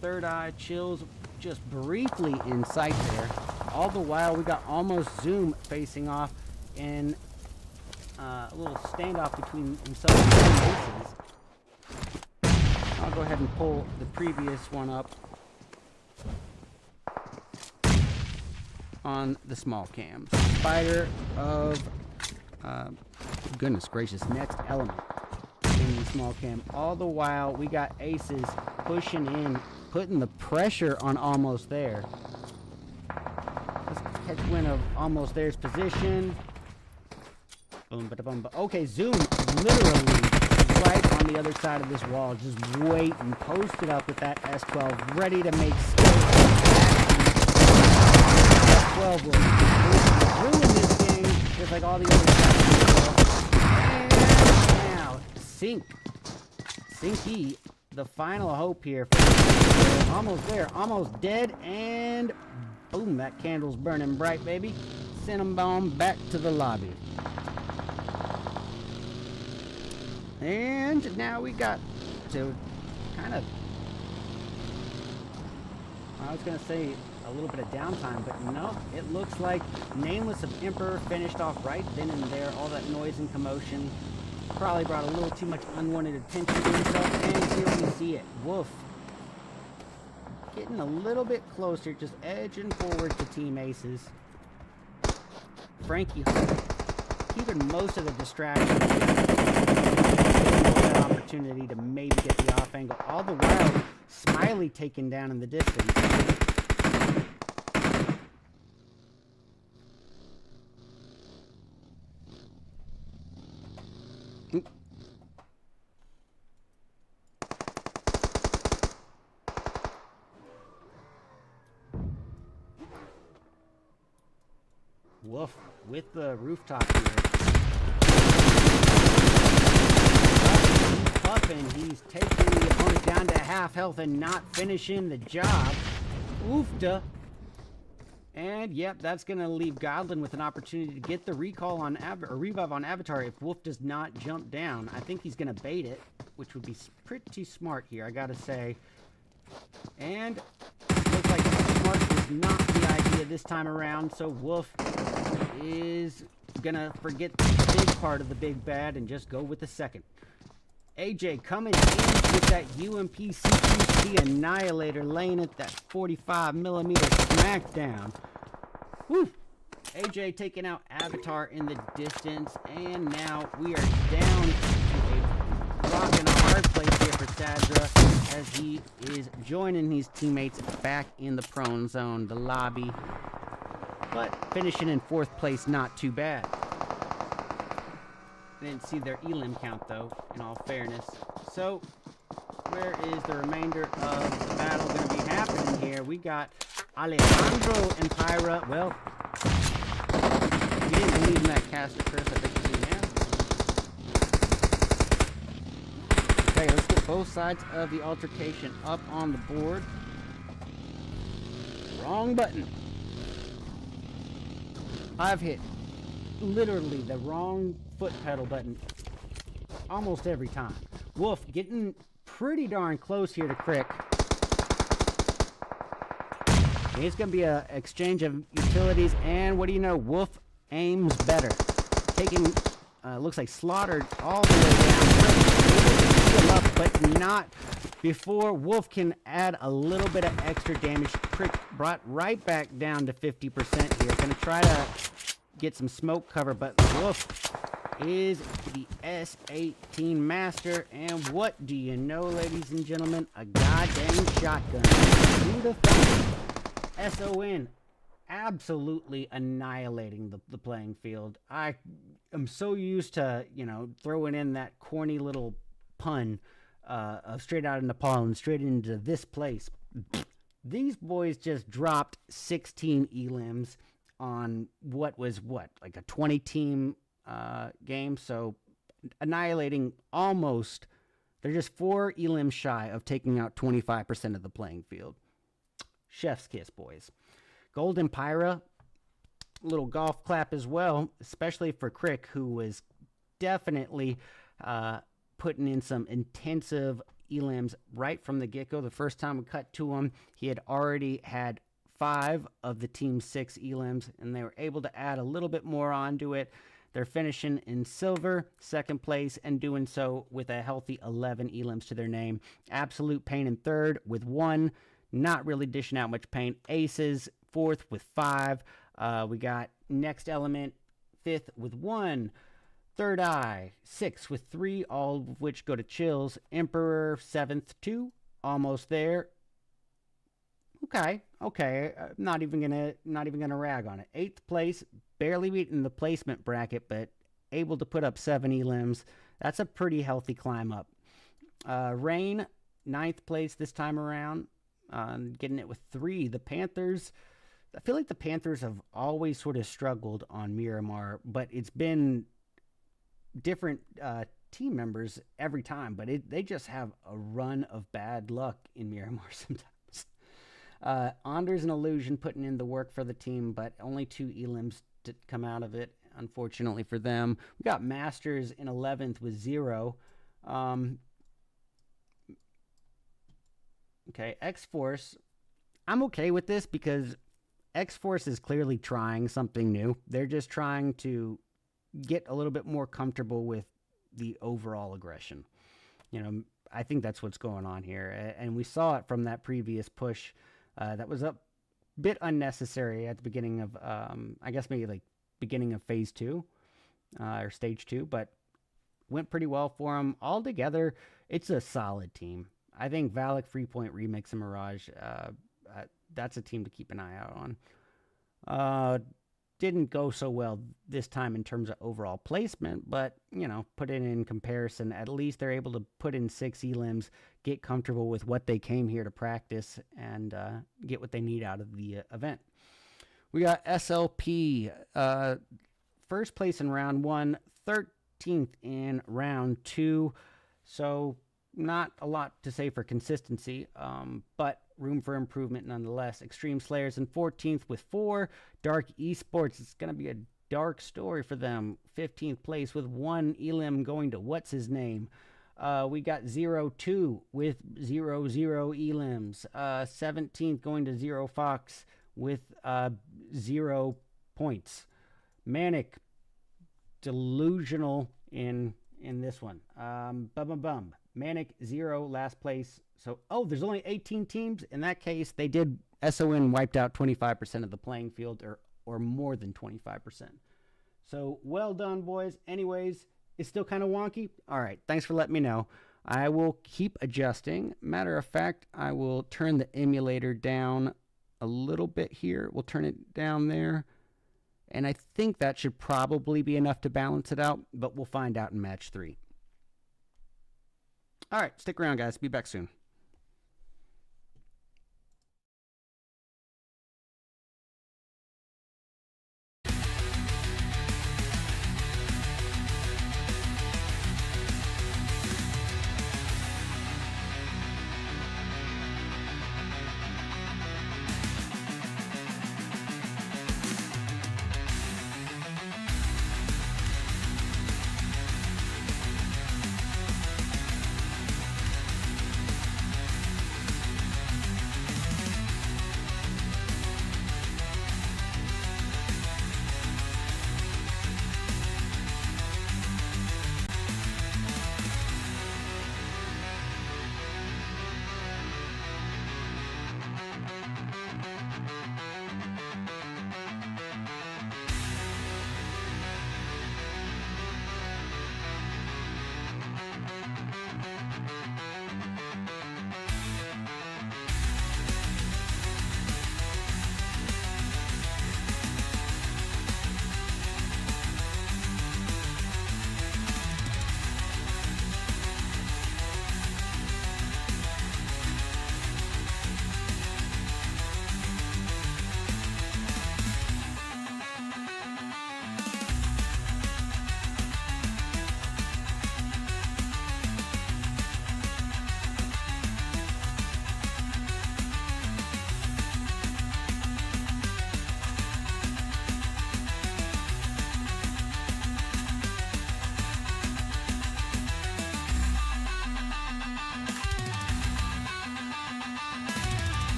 ThirdEye chills just briefly in sight there. All the while, we got almost Zoom facing off in a little standoff between himself and the Aces. I'll go ahead and pull the previous one up on the small cam. Spider of, goodness gracious, next element. In the small cam. All the while, we got Aces pushing in, putting the pressure on Almost There. Let's catch wind of Almost There's position. Boom, ba-da-bum, ba. Okay, Zoom literally right on the other side of this wall, just waiting, posted up with that S12, ready to make skills. S12 will ruin this game, just like all the other sides. Sinky, the final hope here for Almost There, almost dead, and boom, that candle's burning bright, baby. Send them bomb back to the lobby. And now we got to kind of, I was going to say a little bit of downtime, but no, it looks like Nameless of Emperor finished off right then and there. All that noise and commotion probably brought a little too much unwanted attention to himself, and here we see it. Wolf getting a little bit closer, just edging forward to Team Aces. Frankie keeping most of the distractions, that opportunity to maybe get the off angle. All the while, Smiley taken down in the distance. Woof with the rooftop here. He's puffing. He's taking the opponent down to half health and not finishing the job. Oofta. And yep, that's going to leave Godlin with an opportunity to get the recall on or revive on Avatar if Wolf does not jump down. I think he's going to bait it, which would be pretty smart here, I got to say. And looks like smart is not the idea this time around, so Wolf is going to forget the big part of the big bad and just go with the second. AJ coming in with that UMP CQC Annihilator, laying it that 45mm smackdown. Woo! AJ taking out Avatar in the distance, and now we are down to a rock and a hard place here for Sadra as he is joining his teammates back in the prone zone, the lobby, but finishing in 4th place, not too bad. I didn't see their elim count, though, in all fairness. So, where is the remainder of the battle going to be happening here? We got Alejandro and Phyra. Well, you didn't believe in that caster, Chris. I think you do now. Okay, let's get both sides of the altercation up on the board. Wrong button. I've hit literally the wrong foot pedal button almost every time. Wolf getting pretty darn close here to Crick. It's going to be an exchange of utilities, and what do you know? Wolf aims better. Taking, looks like slaughtered all the way down. Crick up, but not before Wolf can add a little bit of extra damage. Crick brought right back down to 50% here. Going to try to get some smoke cover, but Wolf is the S18 master, and what do you know, ladies and gentlemen? A goddamn shotgun. Who the fuck? SON absolutely annihilating the playing field. I am so used to, you know, throwing in that corny little pun of straight out of Nepal and straight into this place. These boys just dropped 16 elims on what was like a 20 team game, so annihilating almost. They're just 4 elims shy of taking out 25% of the playing field. Chef's kiss, boys. Golden Phyra, little golf clap as well, especially for Crick, who was definitely putting in some intensive elims right from the get-go. The first time we cut to him, he had already had 5 of the team's 6 elims, and they were able to add a little bit more onto it. They're finishing in silver, 2nd place, and doing so with a healthy 11 elims to their name. Absolute Pain in 3rd with 1, not really dishing out much pain. Aces, 4th with 5. We got Next Element, 5th with 1. ThirdEye, 6th with 3, all of which go to Chills. Emperor, 7th, 2, almost there. Okay. Not even gonna rag on it. 8th place, barely beating the placement bracket, but able to put up 7 elims. That's a pretty healthy climb up. Rain, 9th place this time around, getting it with 3. The Panthers, I feel like the Panthers have always sort of struggled on Miramar, but it's been different team members every time, but they just have a run of bad luck in Miramar sometimes. Anders and Illusion putting in the work for the team, but only 2 elims to come out of it, unfortunately for them. We got Masters in 11th with 0. Okay, XForce. I'm okay with this because XForce is clearly trying something new. They're just trying to get a little bit more comfortable with the overall aggression. You know, I think that's what's going on here. And we saw it from that previous push. That was a bit unnecessary at the beginning of, I guess maybe like beginning of phase 2 or stage 2, but went pretty well for them. Altogether, it's a solid team. I think Valak, Freepoint, Remix, and Mirage, that's a team to keep an eye out on. didn't go so well this time in terms of overall placement, but, you know, put it in comparison, at least they're able to put in 6 elims, get comfortable with what they came here to practice, and get what they need out of the event. We got SLP, first place in round 1, 13th in round 2, so not a lot to say for consistency, but room for improvement nonetheless. Xtreme Slayers in 14th with 4. Dark Esports, it's going to be a dark story for them. 15th place with 1 elim going to what's his name. We got 0-2 with 0 elims. 17th going to ZeroFox with 0 points. MANIC, delusional in this one. MANIC 0, last place. So, there's only 18 teams. In that case, they did SON wiped out 25% of the playing field, or more than 25%. So, well done, boys. Anyways, it's still kind of wonky. All right, thanks for letting me know. I will keep adjusting. Matter of fact, I will turn the emulator down a little bit here. We'll turn it down there. And I think that should probably be enough to balance it out, but we'll find out in match 3. All right, stick around, guys. Be back soon.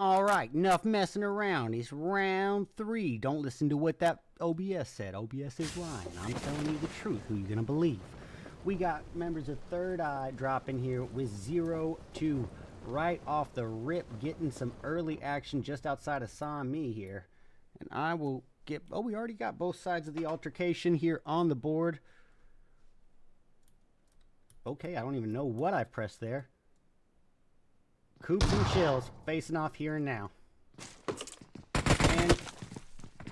All right, enough messing around. It's round 3. Don't listen to what that OBS said. OBS is lying. I'm telling you the truth. Who you gonna believe? We got members of ThirdEye dropping here with 0-2 right off the rip, getting some early action just outside of Sami here. And I will get... Oh, we already got both sides of the altercation here on the board. Okay, I don't even know what I pressed there. Coops and Chills facing off here and now. And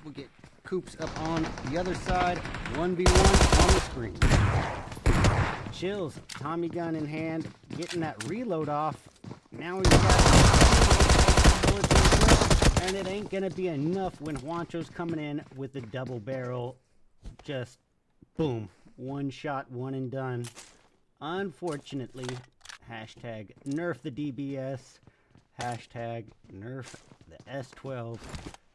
we'll get Coops up on the other side. 1v1 on the screen. Chills, Tommy gun in hand, getting that reload off. Now he's got bullets in the clip, and it ain't gonna be enough when Juancho's coming in with the double barrel. Just boom. One shot, one and done. Unfortunately, hashtag nerf the DBS, hashtag nerf the S12,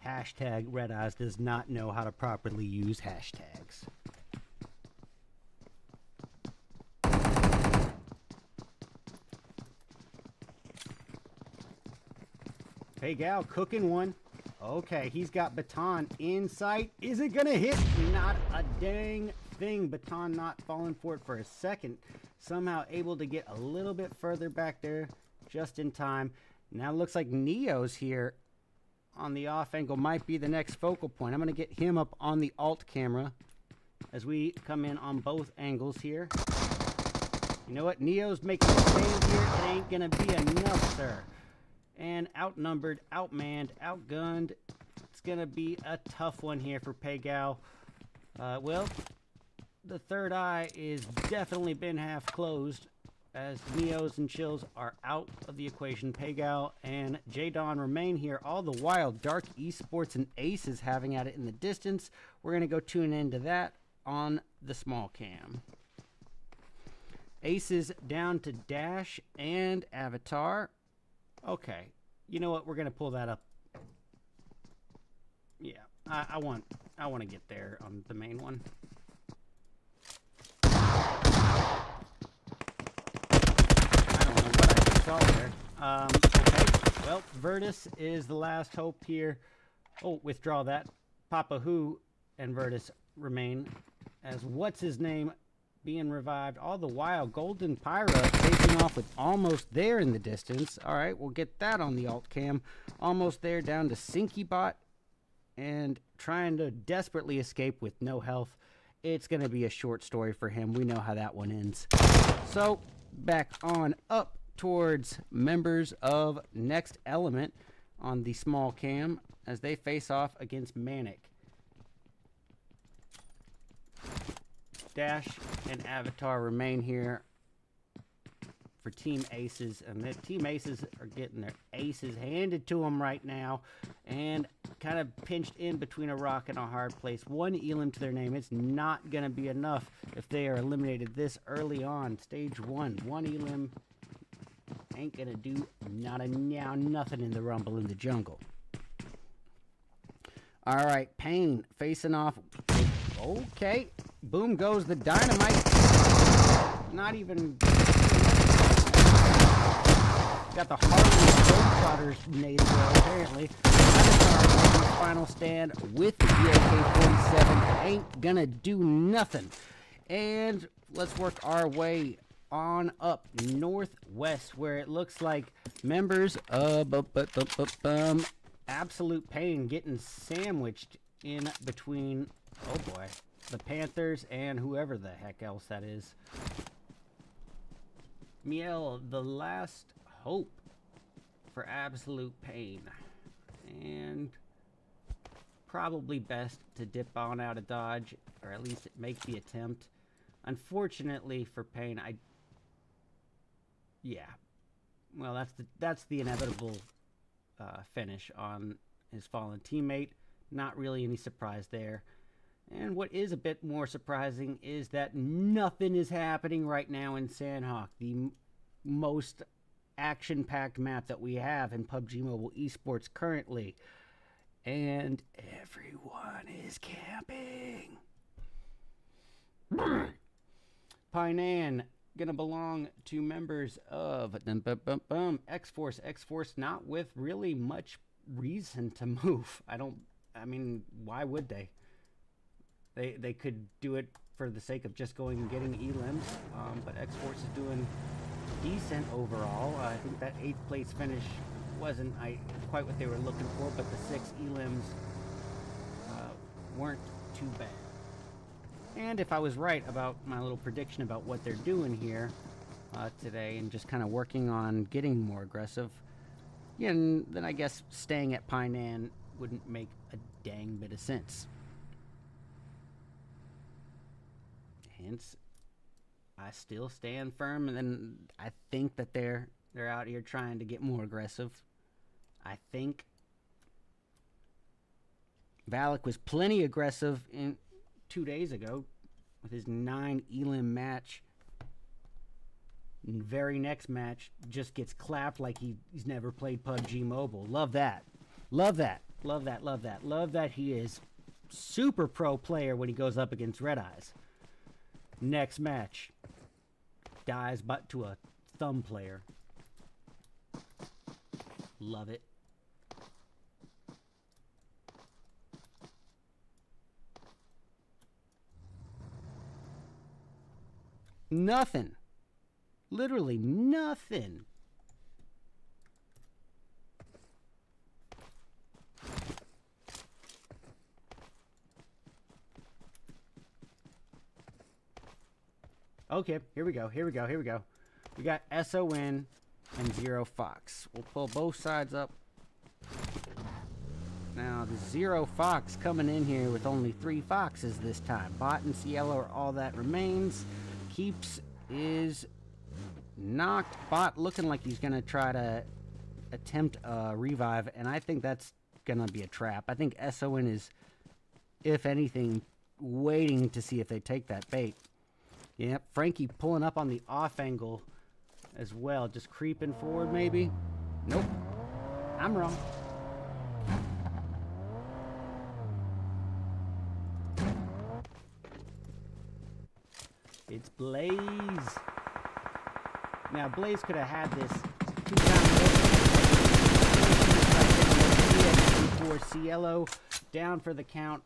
hashtag RedEyes does not know how to properly use hashtags. Hey gal, cooking one. Okay, he's got Baton in sight. Is it gonna hit? Not a dang thing. Baton not falling for it for a second. Somehow able to get a little bit further back there just in time. Now it looks like Neo's here on the off angle. Might be the next focal point. I'm going to get him up on the alt camera as we come in on both angles here. You know what? Neo's making a stand here. It ain't going to be enough, sir. And outnumbered, outmanned, outgunned. It's going to be a tough one here for Paygal. Well... The ThirdEye is definitely been half closed as Neos and Chills are out of the equation. Paygal and J-Don remain here. All the while, Dark Esports and Ace is having at it in the distance. We're going to go tune into that on the small cam. Ace is down to Dash and Avatar. Okay, you know what? We're going to pull that up. Yeah, I want to get there on the main one. There. Okay, well, Virtus is the last hope here. Oh, withdraw that. Papa Who and Virtus remain as what's his name being revived. All the while, Golden Phyra facing off with almost there in the distance. All right, we'll get that on the alt cam. Almost there, down to SinkyBot and trying to desperately escape with no health. It's going to be a short story for him. We know how that one ends. So, back on up towards members of Next Element on the small cam as they face off against MANIC. Dash and Avatar remain here for Team Aces, and the Team Aces are getting their aces handed to them right now and kind of pinched in between a rock and a hard place. One elim to their name. It's not going to be enough if they are eliminated this early on. Stage 1. One elim ain't gonna do not a now nothing in the rumble in the jungle. All right, Pain facing off. Okay, boom goes the dynamite. Not even got the Harley Globetrotters native there apparently. Avatar final stand with the AK-47 ain't gonna do nothing. And let's work our way on up northwest where it looks like members of Absolute Pain getting sandwiched in between, oh boy, the Panthers and whoever the heck else that is. Miel, the last hope for Absolute Pain, and probably best to dip on out of Dodge, or at least make the attempt. Unfortunately for Pain, yeah, well, that's the inevitable finish on his fallen teammate. Not really any surprise there. And what is a bit more surprising is that nothing is happening right now in Sandhawk, the most action-packed map that we have in PUBG Mobile Esports currently. And everyone is camping. Painan gonna belong to members of XForce. XForce not with really much reason to move. I mean, why would they? They could do it for the sake of just going and getting elims, but XForce is doing decent overall. I think that 8th place finish wasn't quite what they were looking for, but the 6 elims weren't too bad. And if I was right about my little prediction about what they're doing here today and just kind of working on getting more aggressive, yeah, then I guess staying at Painan wouldn't make a dang bit of sense. Hence, I still stand firm, and then I think that they're out here trying to get more aggressive. I think Valak was plenty aggressive 2 days ago with his 9 elim match. And very next match just gets clapped like he's never played PUBG Mobile. Love that. Love that. Love that. Love that. Love that he is super pro player when he goes up against RedEyes. Next match, dies but to a thumb player. Love it. Nothing. Literally nothing. Okay, here we go. Here we go. Here we go. We got SON and ZeroFox. We'll pull both sides up. Now, the ZeroFox coming in here with only 3 foxes this time. Bot and Cielo are all that remains. Keeps is knocked. Bot looking like he's going to try to attempt a revive, and I think that's going to be a trap. I think SON is, if anything, waiting to see if they take that bait. Yep, Frankie pulling up on the off angle as well. Just creeping forward, maybe? Nope. I'm wrong. It's Blaze. Now, Blaze could have had this 2 times over. For Cielo, down for the count.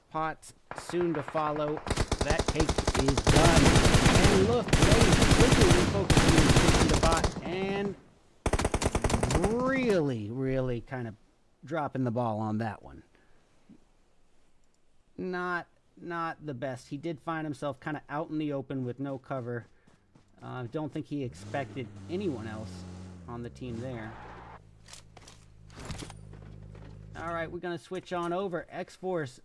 Pots soon to follow. That cake is done. And look, Blaze quickly refocusing the bot and really kind of dropping the ball on that one. Not the best. He did find himself kind of out in the open with no cover. Don't think he expected anyone else on the team there. All right, we're going to switch on over. XForce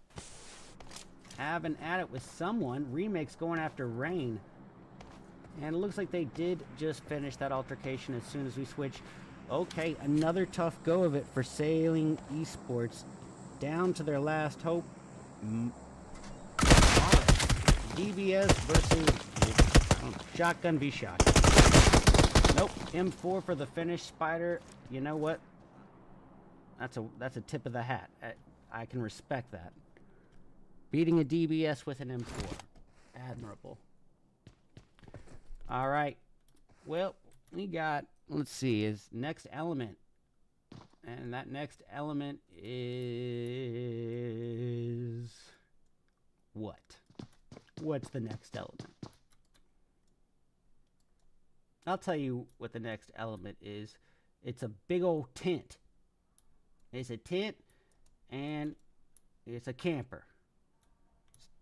having at it with someone. Remix going after Rain. And it looks like they did just finish that altercation as soon as we switch. Okay, another tough go of it for Sailing Esports. Down to their last hope. DBS versus Shotgun v Shot. Nope, M4 for the finish. Spider, you know what? That's a tip of the hat. I can respect that. Beating a DBS with an M4. Admirable. All right. Well, we got, let's see, is next element. And that next element is what? What's the next element? I'll tell you what the next element is. It's a big old tent. It's a tent and it's a camper.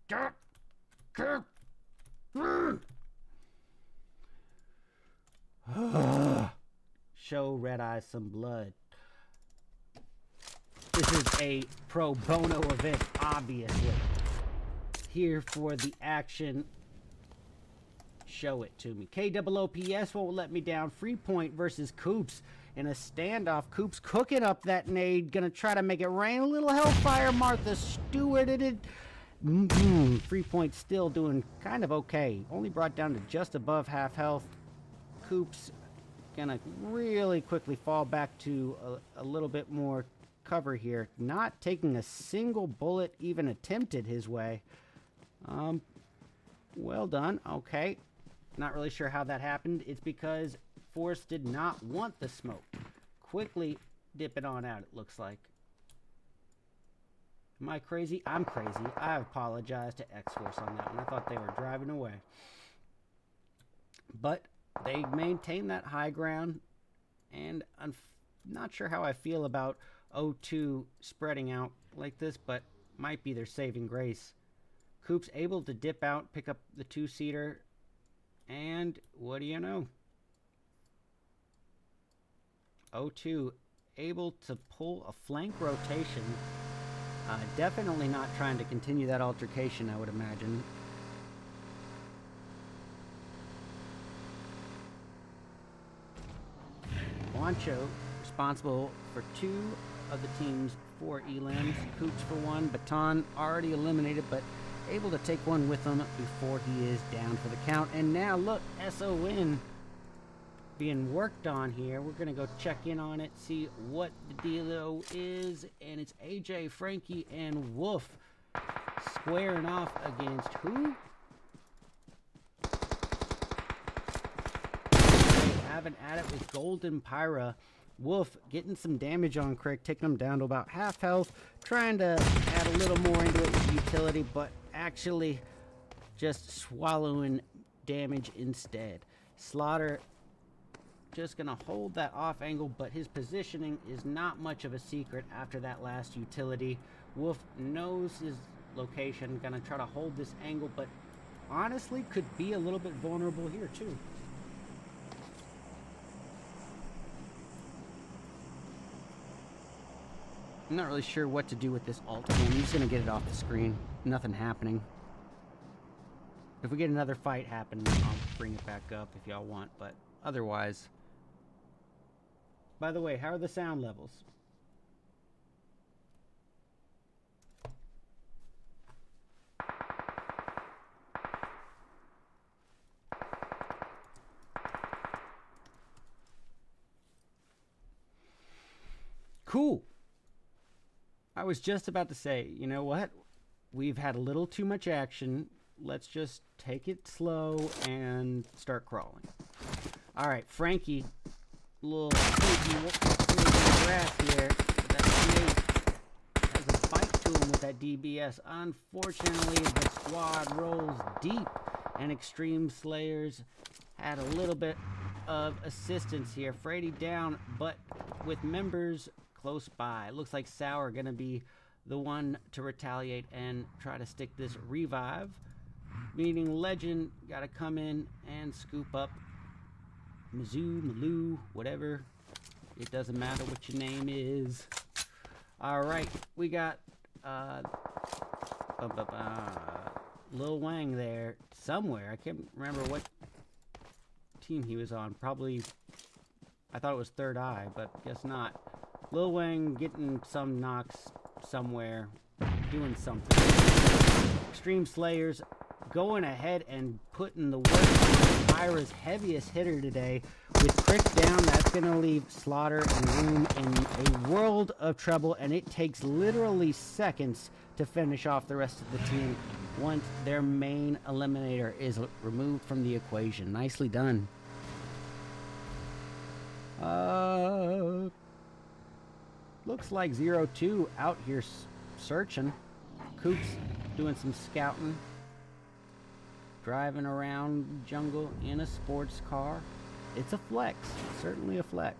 Stop. Show RedEyes some blood. This is a pro bono event, obviously. Here for the action. Show it to me. KOOPS won't let me down. Free point versus Coops in a standoff. Coops cooking up that nade. Gonna try to make it rain. A little hellfire. Martha stewarded it. Free point still doing kind of okay. Only brought down to just above half health. Coops gonna really quickly fall back to a little bit more cover here. Not taking a single bullet even attempted his way. Well done. Okay. Not really sure how that happened. It's because Force did not want the smoke. Quickly dip it on out, it looks like. Am I crazy? I'm crazy. I apologize to XForce on that one. I thought they were driving away. But they maintain that high ground, and I'm not sure how I feel about O2 spreading out like this, but might be their saving grace. Coop's able to dip out, pick up the two-seater, and what do you know? O2 able to pull a flank rotation. Definitely not trying to continue that altercation, I would imagine. Wancho responsible for 2 of the team's 4 elims. Coops for 1. Baton already eliminated, but able to take one with him before he is down for the count. And now look, SON being worked on here. We're gonna go check in on it, see what the dealo is, and it's AJ, Frankie, and Wolf squaring off against who? Having at it with Golden Phyra. Wolf getting some damage on Crick, taking him down to about half health, trying to add a little more into it with utility, but actually just swallowing damage instead. Slaughter just gonna hold that off angle, but his positioning is not much of a secret after that last utility. Wolf knows his location, gonna try to hold this angle, but honestly could be a little bit vulnerable here too. I'm not really sure what to do with this alt cam. I'm just gonna get it off the screen. Nothing happening. If we get another fight happening, I'll bring it back up if y'all want, but otherwise. By the way, how are the sound levels? Cool. I was just about to say, you know what? We've had a little too much action. Let's just take it slow and start crawling. All right, Frankie, little sneaky grass here. That snake has a bite to him with that DBS. Unfortunately, the squad rolls deep, and Xtreme Slayers had a little bit of assistance here. Freddy down, but with members close by. Looks like Sour gonna be the one to retaliate and try to stick this revive. Meaning Legend gotta come in and scoop up Mizzou, Malou, whatever. It doesn't matter what your name is. Alright, we got Lil Wang there somewhere. I can't remember what team he was on. Probably, I thought it was ThirdEye, but guess not. Lil Wang getting some knocks somewhere, doing something. Xtreme Slayers going ahead and putting the work on Phyra's heaviest hitter today. With Crick down, that's going to leave Slaughter and Room in a world of trouble, and it takes literally seconds to finish off the rest of the team once their main eliminator is removed from the equation. Nicely done. Looks like 0-2 out here searching. Coops doing some scouting. Driving around jungle in a sports car. It's a flex. Certainly a flex.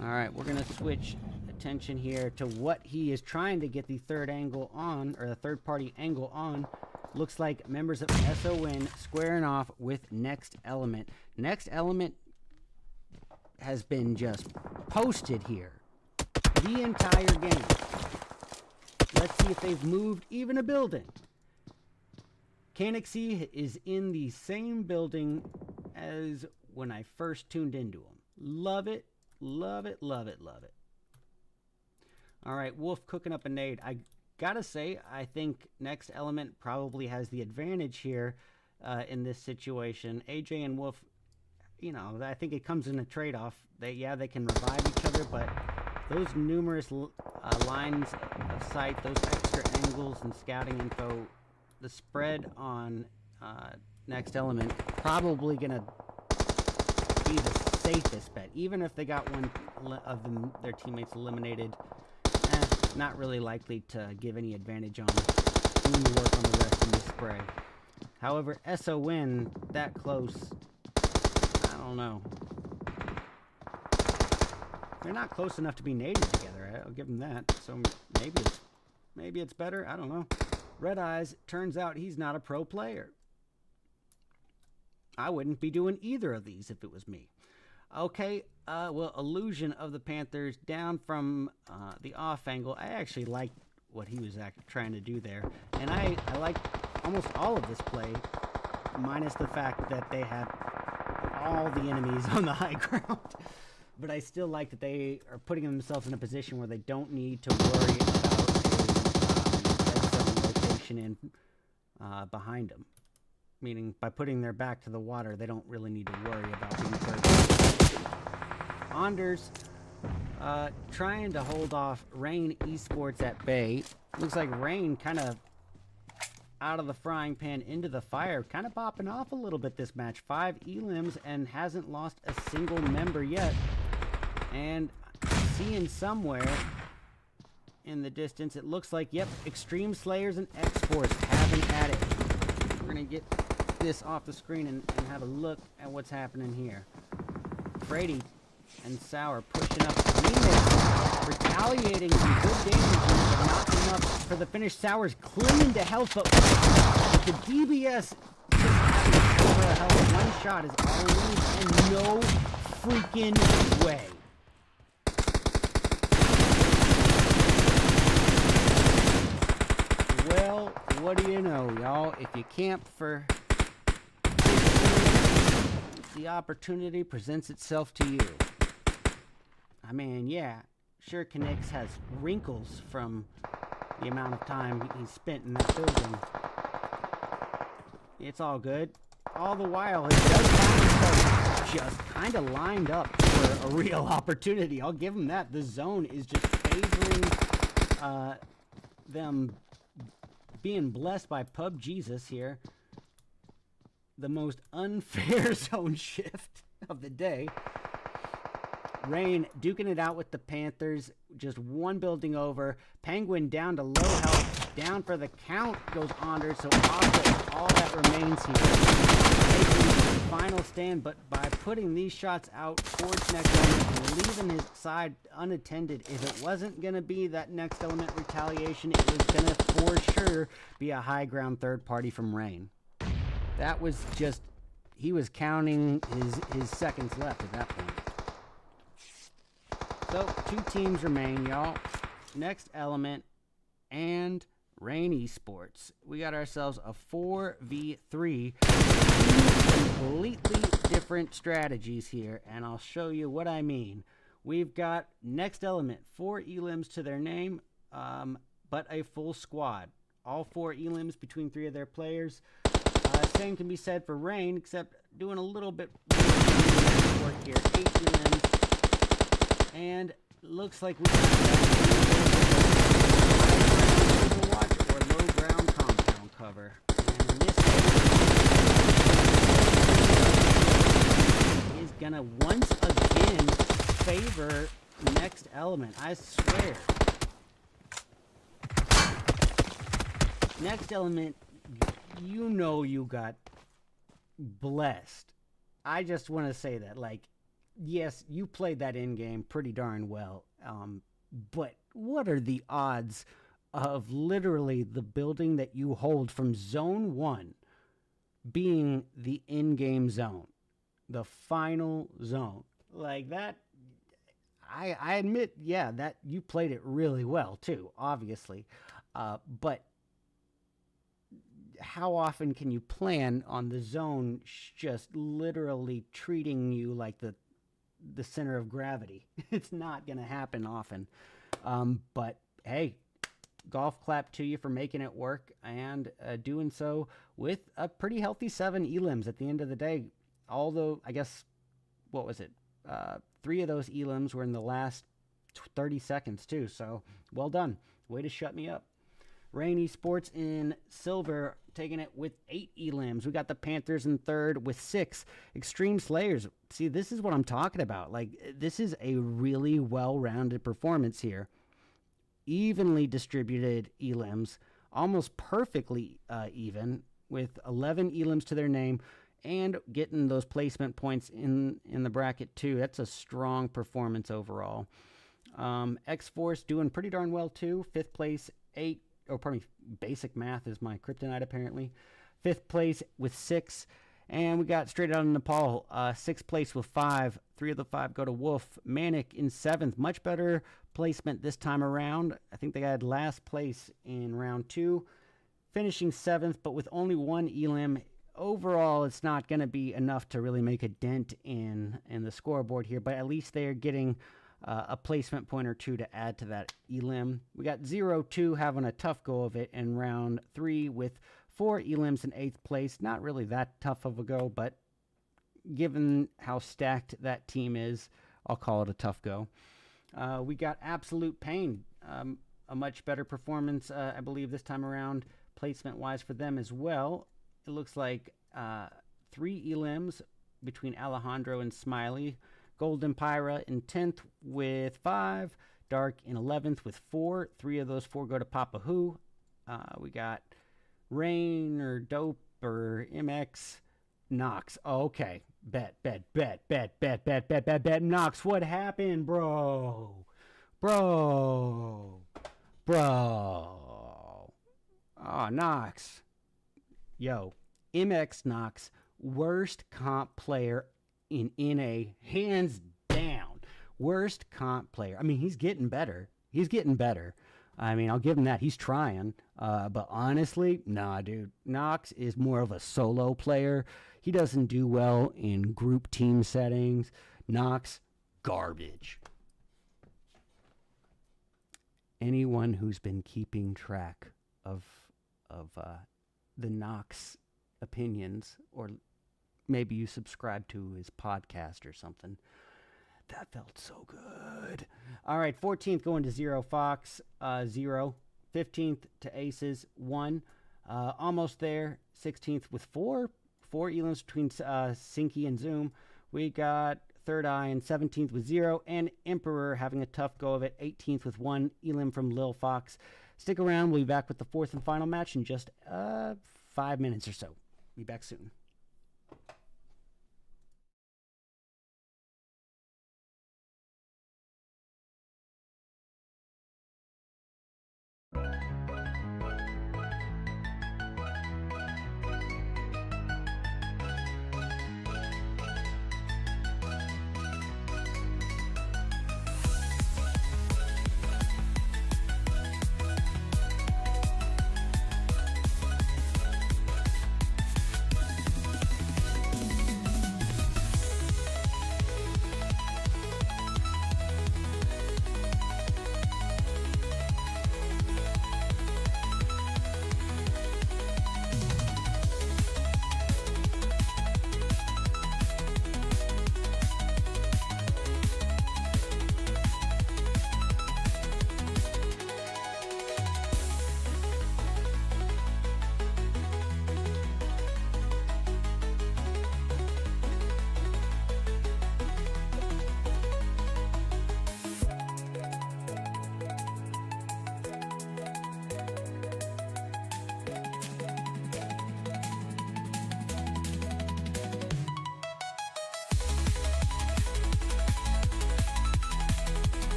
Alright, we're going to switch attention here to what he is trying to get the third angle on, or the third party angle on. Looks like members of SON squaring off with Next Element. Next Element has been just posted here the entire game. Let's see if they've moved even a building. Canixie is in the same building as when I first tuned into him. Love it, love it, love it, love it. All right, Wolf cooking up a nade. I gotta say, I think Next Element probably has the advantage here in this situation. AJ and Wolf, you know, I think it comes in a trade-off. They can revive each other, but those numerous lines of sight, those extra angles and scouting info, the spread on Next Element probably gonna be the safest bet, even if they got one of their teammates eliminated. Not really likely to give any advantage on doing the work on the rest of the spray. However, SON that close, I don't know. They're not close enough to be naded together. I'll give them that. So maybe it's better. I don't know. RedEyes, turns out he's not a pro player. I wouldn't be doing either of these if it was me. Okay, well, illusion of the Panthers down from the off angle. I actually like what he was trying to do there. And I like almost all of this play, minus the fact that they had all the enemies on the high ground. But I still like that they are putting themselves in a position where they don't need to worry about a red zone location in behind them. Meaning, by putting their back to the water, they don't really need to worry about being third. Anders trying to hold off Rain Esports at bay. Looks like Rain kind of out of the frying pan into the fire. Kind of popping off a little bit this match. 5 elims and hasn't lost a single member yet. And seeing somewhere in the distance, it looks like, yep, Xtreme Slayers and XForce having at it. We're going to get this off the screen and have a look at what's happening here. Brady and Sour pushing up. Remix retaliating some good damage, but not enough for the finish. Sour's clinging to health, but the DBS just having over a health. One shot is all he needs, and no freaking way. Well, what do you know, y'all? If you camp for 15 minutes, the opportunity presents itself to you. I mean, yeah, sure, Kinix has wrinkles from the amount of time he spent in that building. It's all good. All the while, it does find himself just kind of lined up for a real opportunity. I'll give him that. The zone is just favoring them being blessed by PUBGesus here. The most unfair zone shift of the day. Rain duking it out with the Panthers. Just one building over. Penguin down to low health. Down for the count goes Anders. So Outta is all that remains here. Taking the final stand, but by putting these shots out towards Next Element and leaving his side unattended, if it wasn't going to be that Next Element retaliation, it was going to for sure be a high ground third party from Rain. That was just, he was counting his seconds left at that point. So, 2 teams remain, y'all. Next Element and Rain Esports. We got ourselves a 4v3. 2 completely different strategies here, and I'll show you what I mean. We've got Next Element, 4 elims to their name, but a full squad. All 4 elims between 3 of their players. Same can be said for Rain, except doing a little bit more work here. 8 elims. And looks like we got Overwatch or low ground compound cover. And this is gonna once again favor Next Element. I swear. Next Element, you know you got blessed. I just want to say that, like, yes, you played that in-game pretty darn well, but what are the odds of literally the building that you hold from Zone 1 being the in-game zone, the final zone? Like that, I admit, yeah, that you played it really well too, obviously, but how often can you plan on the zone just literally treating you like the center of gravity? It's not going to happen often. But hey, golf clap to you for making it work and doing so with a pretty healthy 7 elims at the end of the day. Although, I guess, what was it? 3 of those elims were in the last 30 seconds too. So well done. Way to shut me up. Rain Esports in silver, taking it with 8 elims. We got the Panthers in third with 6. Xtreme Slayers. See, this is what I'm talking about. Like, this is a really well-rounded performance here. Evenly distributed elims, almost perfectly even, with 11 elims to their name, and getting those placement points in the bracket too. That's a strong performance overall. XForce doing pretty darn well too. 5th place, 8. Oh, pardon me. Basic math is my kryptonite apparently. 5th place with 6. And we got straight out of Nepal, 6th place with 5. 3 of the 5 go to Wolf. MANIC in 7th. Much better placement this time around. I think they had last place in round 2. Finishing 7th, but with only 1 elim. Overall, it's not going to be enough to really make a dent in the scoreboard here, but at least they're getting a placement point or 2 to add to that elim. We got 0-2 having a tough go of it in round 3 with 4 elims in 8th place. Not really that tough of a go, but given how stacked that team is, I'll call it a tough go. We got Absolute Pain, a much better performance, I believe, this time around, placement-wise for them as well. It looks like 3 elims between Alejandro and Smiley. Golden Phyra in 10th with 5. Dark in 11th with 4. 3 of those 4 go to Papa Who. We got Rain or Dope or MX. Nox. Oh, okay. Bet. Nox, what happened, bro? Bro. Oh, Nox. Yo, MX Nox, worst comp player in NA, hands down. Worst comp player. I mean, he's getting better. I mean, I'll give him that. He's trying. But honestly, nah, dude. Nox is more of a solo player. He doesn't do well in group team settings. Nox, garbage. Anyone who's been keeping track of the Nox opinions, or maybe you subscribe to his podcast or something. That felt so good. All right, 14th going to ZeroFox, 0. 15th to Aces, 1. Almost there. 16th with 4 elims between Sinky and Zoom. We got ThirdEye in 17th with 0, and Emperor having a tough go of it, 18th with 1 elim from Lil Fox. Stick around. We'll be back with the 4th and final match in just 5 minutes or so. Be back soon.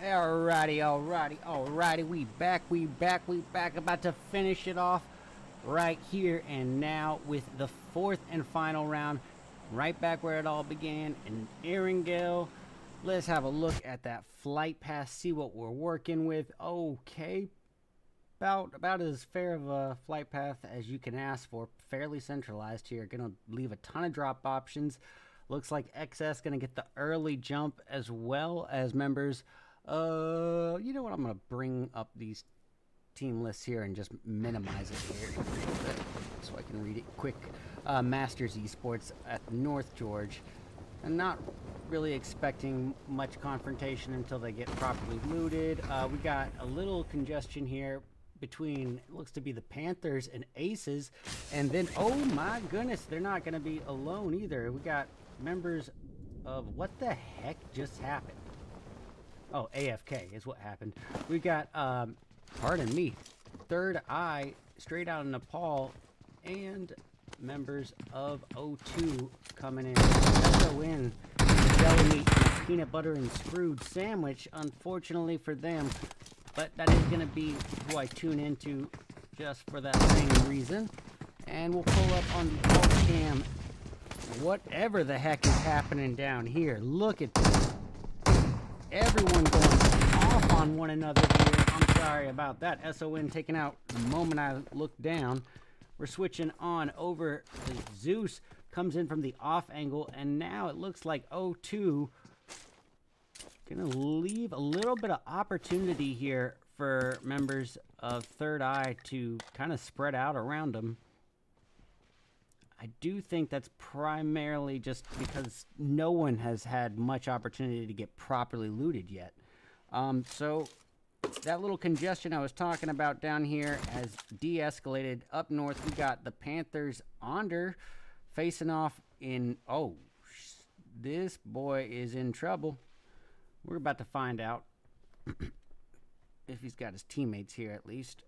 Alrighty. We back. About to finish it off right here and now with the fourth and final round. Right back where it all began in Erringale. Let's have a look at that flight path, see what we're working with. Okay. About as fair of a flight path as you can ask for. Fairly centralized here. Gonna leave a ton of drop options. Looks like XS gonna get the early jump as well as members. You know what? I'm gonna bring up these team lists here and just minimize it here so I can read it quick. Masters Esports at North George. I'm not really expecting much confrontation until they get properly looted. We got a little congestion here between, it looks to be the Panthers and Aces, and then, oh my goodness, they're not going to be alone either. We got members of, what the heck just happened? Oh, AFK is what happened. We got, pardon me, ThirdEye straight out of Nepal, and members of O2 coming in. SON, deli meat, and peanut butter and screwed sandwich, unfortunately for them. But that is going to be who I tune into just for that same reason. And we'll pull up on the alt cam whatever the heck is happening down here. Look at this. Everyone going off on one another here. I'm sorry about that. SON taken out the moment I looked down. We're switching on over to Zeus. Comes in from the off angle. And now it looks like O2 gonna leave a little bit of opportunity here for members of ThirdEye to kind of spread out around them. I do think that's primarily just because no one has had much opportunity to get properly looted yet. So that little congestion I was talking about down here has de-escalated. Up north, we got the Panthers under facing off in... Oh, this boy is in trouble. We're about to find out if he's got his teammates here at least.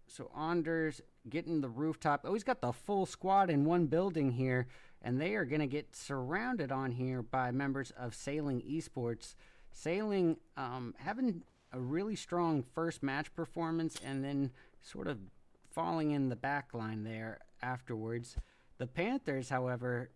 So Anders getting the rooftop. Oh, he's got the full squad in one building here, and they are going to get surrounded on here by members of Sailing Esports. Sailing having a really strong first match performance and then sort of falling in the back line there afterwards. The Panthers, however,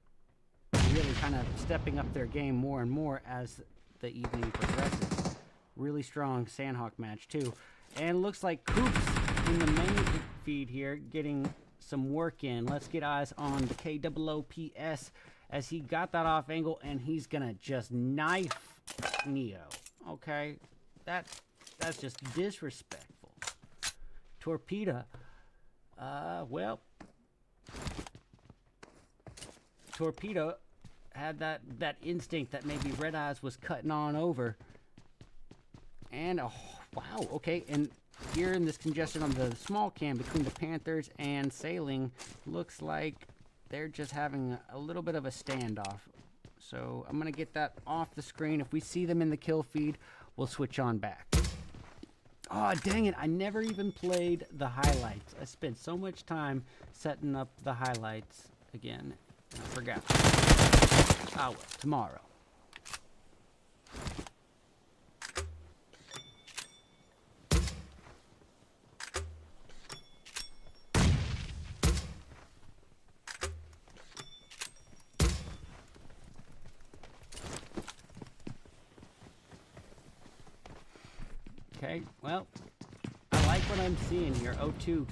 really kind of stepping up their game more and more as the evening progresses. Really strong Sandhawk match too. And looks like Coops in the main feed here getting some work in. Let's get eyes on the KOOPS as he got that off angle and he's gonna just knife Neo. Okay, that's just disrespectful. Torpedo. Well, Torpedo had that instinct that maybe RedEyes was cutting on over. And, oh, wow, okay, and here in this congestion on the small cam between the Panthers and Sailing, looks like they're just having a little bit of a standoff. So I'm going to get that off the screen. If we see them in the kill feed, we'll switch on back. Oh, dang it, I never even played the highlights. I spent so much time setting up the highlights again. I forgot. Oh, well, tomorrow. Okay, well, I like what I'm seeing here. O2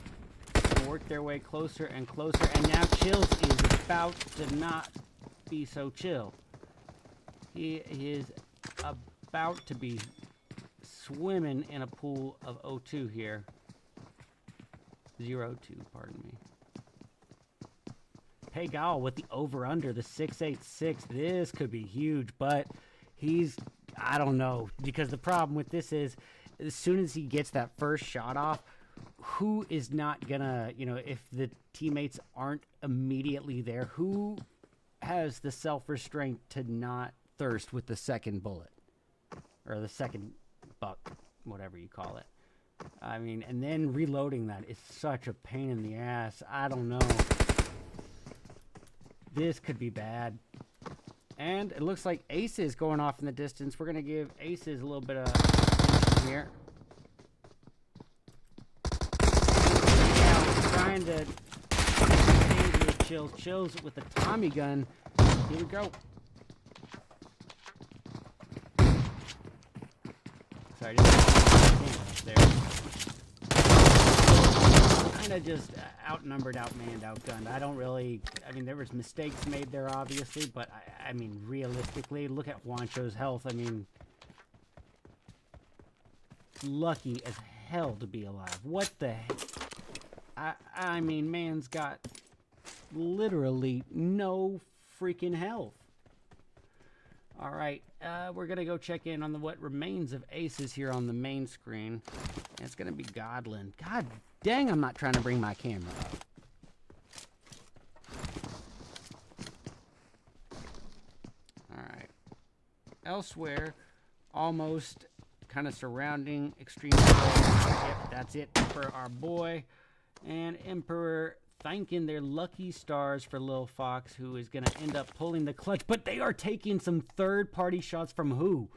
work their way closer and closer, and now Chills is about to not be so chill. He is about to be swimming in a pool of O2 here. 0-2, pardon me. Pegal with the over-under, the 686. This could be huge, but he's, I don't know, because the problem with this is, as soon as he gets that first shot off, who is not gonna, you know, if the teammates aren't immediately there, who has the self-restraint to not thirst with the second bullet? Or the second buck, whatever you call it. I mean, and then reloading that is such a pain in the ass. I don't know. This could be bad. And it looks like Aces going off in the distance. We're going to give Aces a little bit of attention here. Now, trying to chills with the Tommy gun. Here we go. Sorry, just there. Kind of just outnumbered, outmanned, outgunned. I don't really. I mean, there was mistakes made there, obviously, but I mean, realistically, look at Juancho's health. I mean, lucky as hell to be alive. What the heck? I mean, man's got literally no freaking health. All right, we're gonna go check in on what remains of Aces here on the main screen. And it's gonna be Godland. God dang, I'm not trying to bring my camera up. All right. Elsewhere, almost kind of surrounding Xtreme Slayers. Yep, that's it for our boy. And Emperor thanking their lucky stars for Lil Fox, who is going to end up pulling the clutch. But they are taking some third-party shots from who?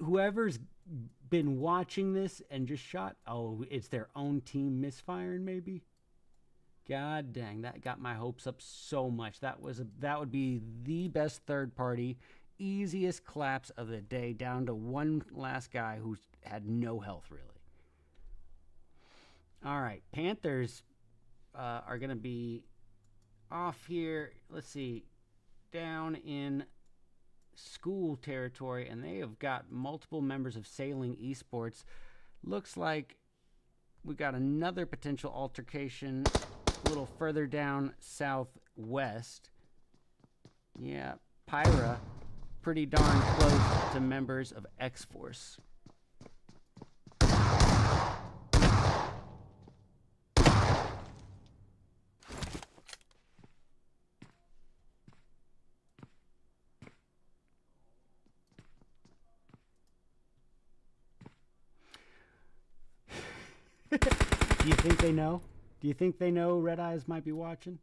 Whoever's been watching this and just shot. Oh, it's their own team misfiring, maybe? God dang, that got my hopes up so much. That would be the best third-party, easiest claps of the day, down to one last guy who had no health, really. All right, Panthers are going to be off here, let's see, down in school territory, and they have got multiple members of Sailing Esports. Looks like we got another potential altercation a little further down southwest. Yeah, Phyra, pretty darn close to members of XForce. Do you think they know? Do you think they know RedEyes might be watching?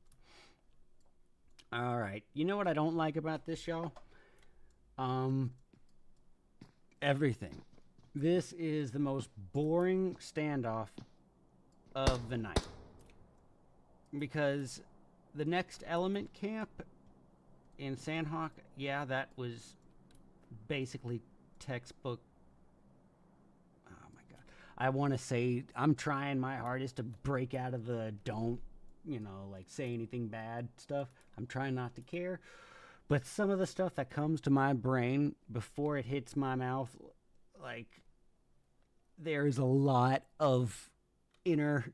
All right. You know what I don't like about this, y'all? Everything. This is the most boring standoff of the night. Because the next element camp in Sandhawk, yeah, that was basically textbook. I want to say I'm trying my hardest to break out of the don't, like say anything bad stuff. I'm trying not to care. But some of the stuff that comes to my brain before it hits my mouth, like, there's a lot of inner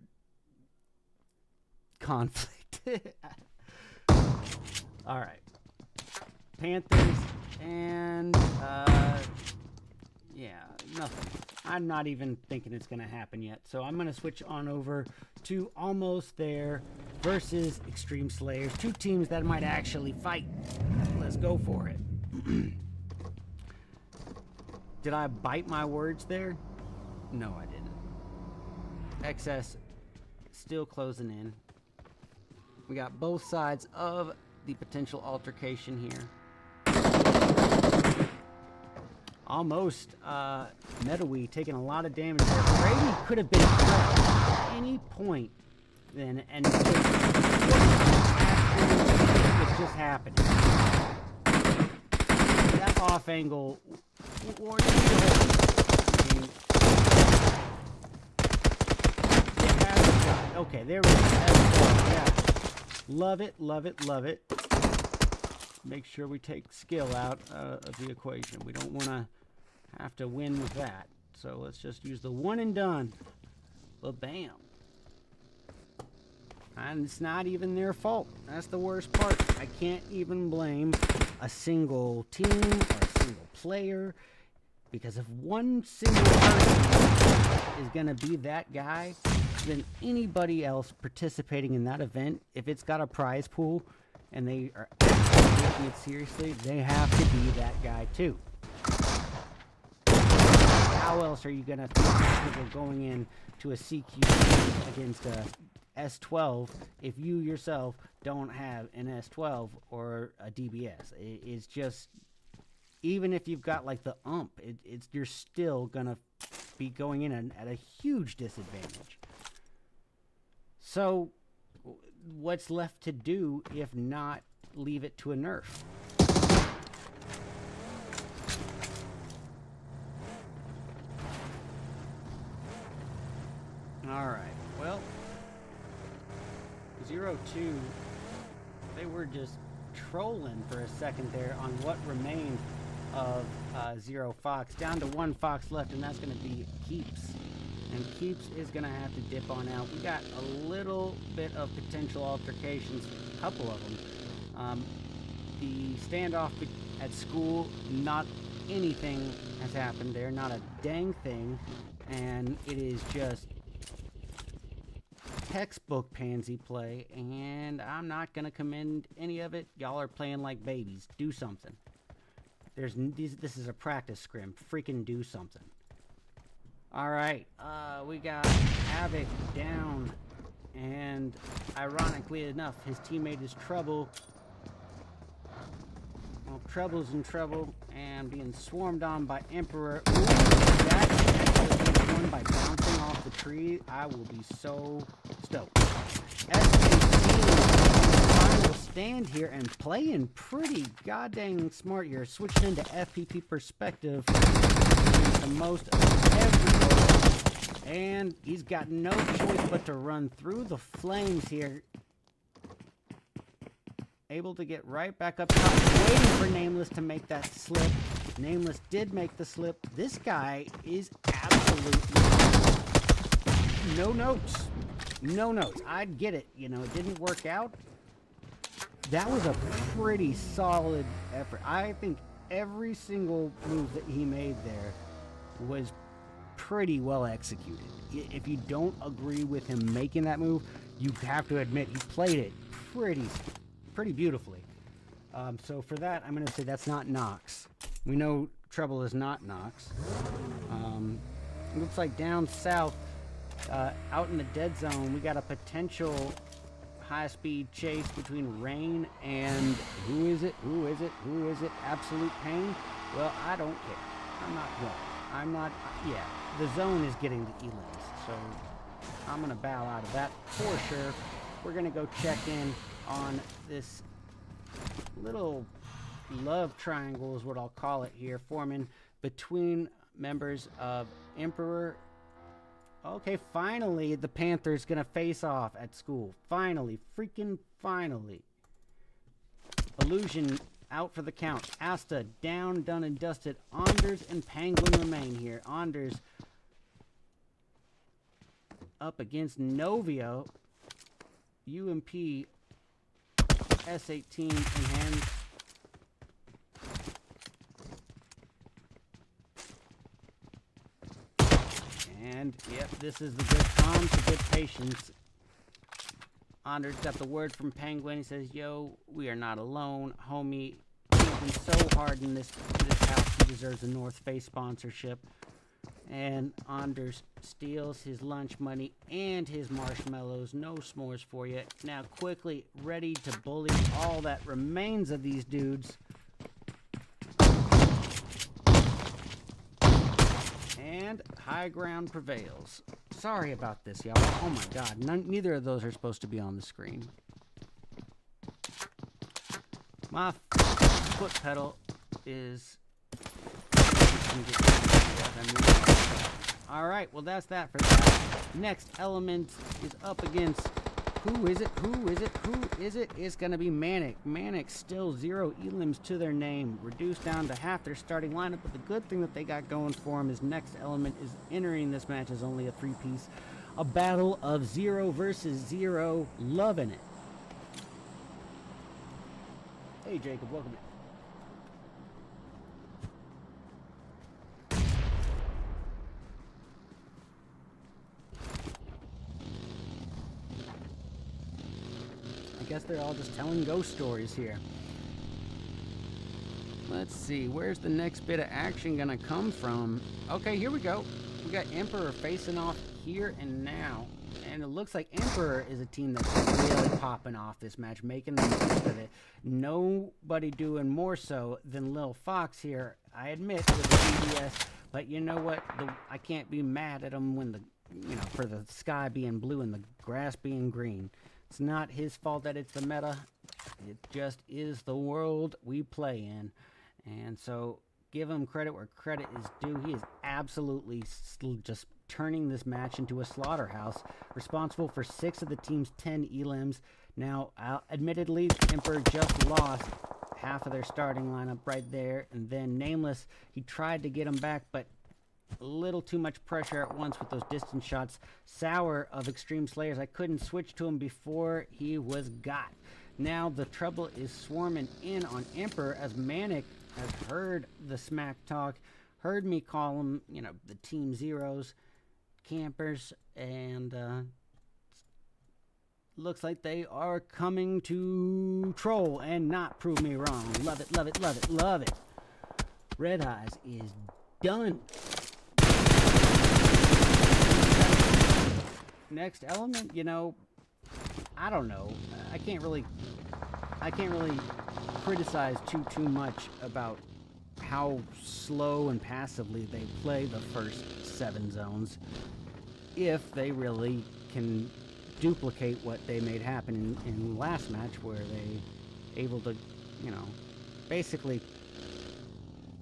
conflict. All right. Panthers and, yeah, nothing. I'm not even thinking it's going to happen yet. So I'm going to switch on over to Almost There versus Xtreme Slayers. Two teams that might actually fight. Let's go for it. Did I bite my words there? No, I didn't. XS still closing in. We got both sides of the potential altercation here. Almost Meadowy taking a lot of damage there. Brady could have been at any point then, and it's just happening. That off angle, okay, there we go. Yeah, love it, love it, love it. Make sure we take skill out of the equation. We don't want to have to win with that. So let's just use the one and done. Ba-bam. And it's not even their fault. That's the worst part. I can't even blame a single team or a single player, because if one single person is going to be that guy, then anybody else participating in that event, if it's got a prize pool and they are taking it seriously, they have to be that guy too. How else are you going to think people going in to a CQ against a S12 if you yourself don't have an S12 or a DBS. It's just, even if you've got like the you're still gonna be going in at a huge disadvantage. So what's left to do if not leave it to a nerf? Alright, well, 0-2, they were just trolling for a second there on what remained of Zero Fox. Down to 1 Fox left, and that's going to be Keeps. And Keeps is going to have to dip on out. We got a little bit of potential altercations, a couple of them. The standoff at school, not anything has happened there, not a dang thing. And it is just textbook pansy play, and I'm not going to commend any of it. Y'all are playing like babies. Do something. This is a practice scrim. Freaking do something. Alright, we got Havoc down, and ironically enough, his teammate is Trouble. Well, Trouble's in trouble, and being swarmed on by Emperor. Ooh, that actually gets one by bouncing off the tree. I will be so stoked. Final stand here and playing pretty goddamn smart here. Switching into FPP perspective. The most of everybody. And he's got no choice but to run through the flames here. Able to get right back up top. Waiting for Nameless to make that slip. Nameless did make the slip. This guy is absolutely no notes. No notes. I'd get it. You know, it didn't work out. That was a pretty solid effort. I think every single move that he made there was pretty well executed. If you don't agree with him making that move, you have to admit he played it pretty beautifully. So for that, I'm going to say that's not Nox. We know Trouble is not Nox. Looks like down south, out in the dead zone, we got a potential high-speed chase between Rain and who is it? Absolute Pain? Well, I don't care. I'm not, yeah, the zone is getting the elims, so I'm going to bow out of that for sure. We're going to go check in on this little love triangle is what I'll call it here, forming between members of Emperor. Okay, finally the Panthers gonna face off at school. Finally, freaking finally. Illusion out for the count. Asta down, done and dusted. Anders and Penguin remain here. Anders up against Novio. UMP S18 in hand. And, yep, this is the good calm to good patience. Anders got the word from Penguin. He says, yo, we are not alone. Homie, camping so hard in this house, he deserves a North Face sponsorship. And Anders steals his lunch money and his marshmallows. No s'mores for you. Now quickly ready to bully all that remains of these dudes. And high ground prevails. Sorry about this, y'all. Oh my god. Neither of those are supposed to be on the screen. My foot pedal is... Alright, well that's that for that. Next element is up against... Who is it? It's gonna be MANIC. MANIC still 0 elims to their name. Reduced down to half their starting lineup, but the good thing that they got going for them is next element is entering this match as only a 3-piece. A battle of 0 versus 0. Loving it. Hey Jacob, welcome in. I guess they're all just telling ghost stories here. Let's see, where's the next bit of action gonna come from? Okay, here we go. We got Emperor facing off here and now. And it looks like Emperor is a team that's really popping off this match, making the most of it. Nobody doing more so than Lil Fox here, I admit, with the CDS. But you know what? I can't be mad at him when for the sky being blue and the grass being green. It's not his fault that it's the meta. It just is the world we play in. And so give him credit where credit is due. He is absolutely just turning this match into a slaughterhouse, responsible for 6 of the team's 10 elims. Now, admittedly, Emperor just lost half of their starting lineup right there, and then Nameless, he tried to get him back, but a little too much pressure at once with those distance shots. Sour of Xtreme Slayers, I couldn't switch to him before he was got. Now the trouble is swarming in on Emperor, as MANIC has heard the smack talk, heard me call them, the Team Zeros, campers, and looks like they are coming to troll and not prove me wrong. Love it, love it, love it, love it. RedEyes is done. Next element, I don't know. I can't really criticize too much about how slow and passively they play the first 7 zones, if they really can duplicate what they made happen in last match, where they able to, basically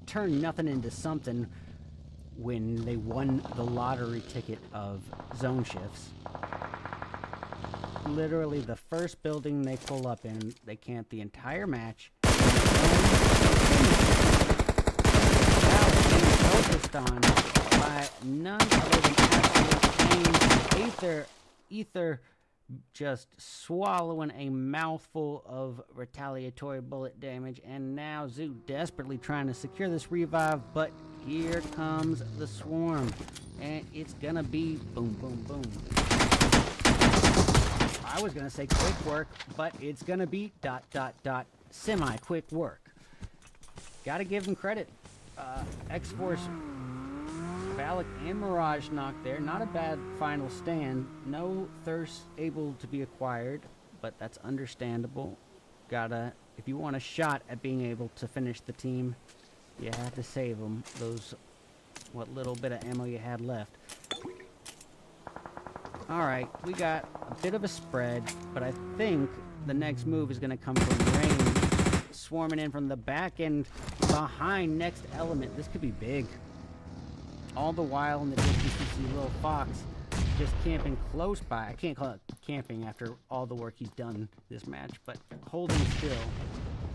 turn nothing into something when they won the lottery ticket of zone shifts. Literally the first building they pull up in, they camp the entire match. Focused on by none other than absolute Ether just swallowing a mouthful of retaliatory bullet damage, and now Zoo desperately trying to secure this revive, but here comes the swarm, and it's gonna be boom, boom, boom. I was gonna say quick work, but it's gonna be ... semi-quick work. Gotta give him credit. XForce, Valak, and Mirage knocked there. Not a bad final stand. No thirst able to be acquired, but that's understandable. If you want a shot at being able to finish the team, you have to save them what little bit of ammo you had left. Alright, we got a bit of a spread, but I think the next move is going to come from Rain, swarming in from the back end behind Next Element. This could be big. All the while in the distance you see Lil Fox just camping close by. I can't call it camping after all the work he's done this match, but holding still.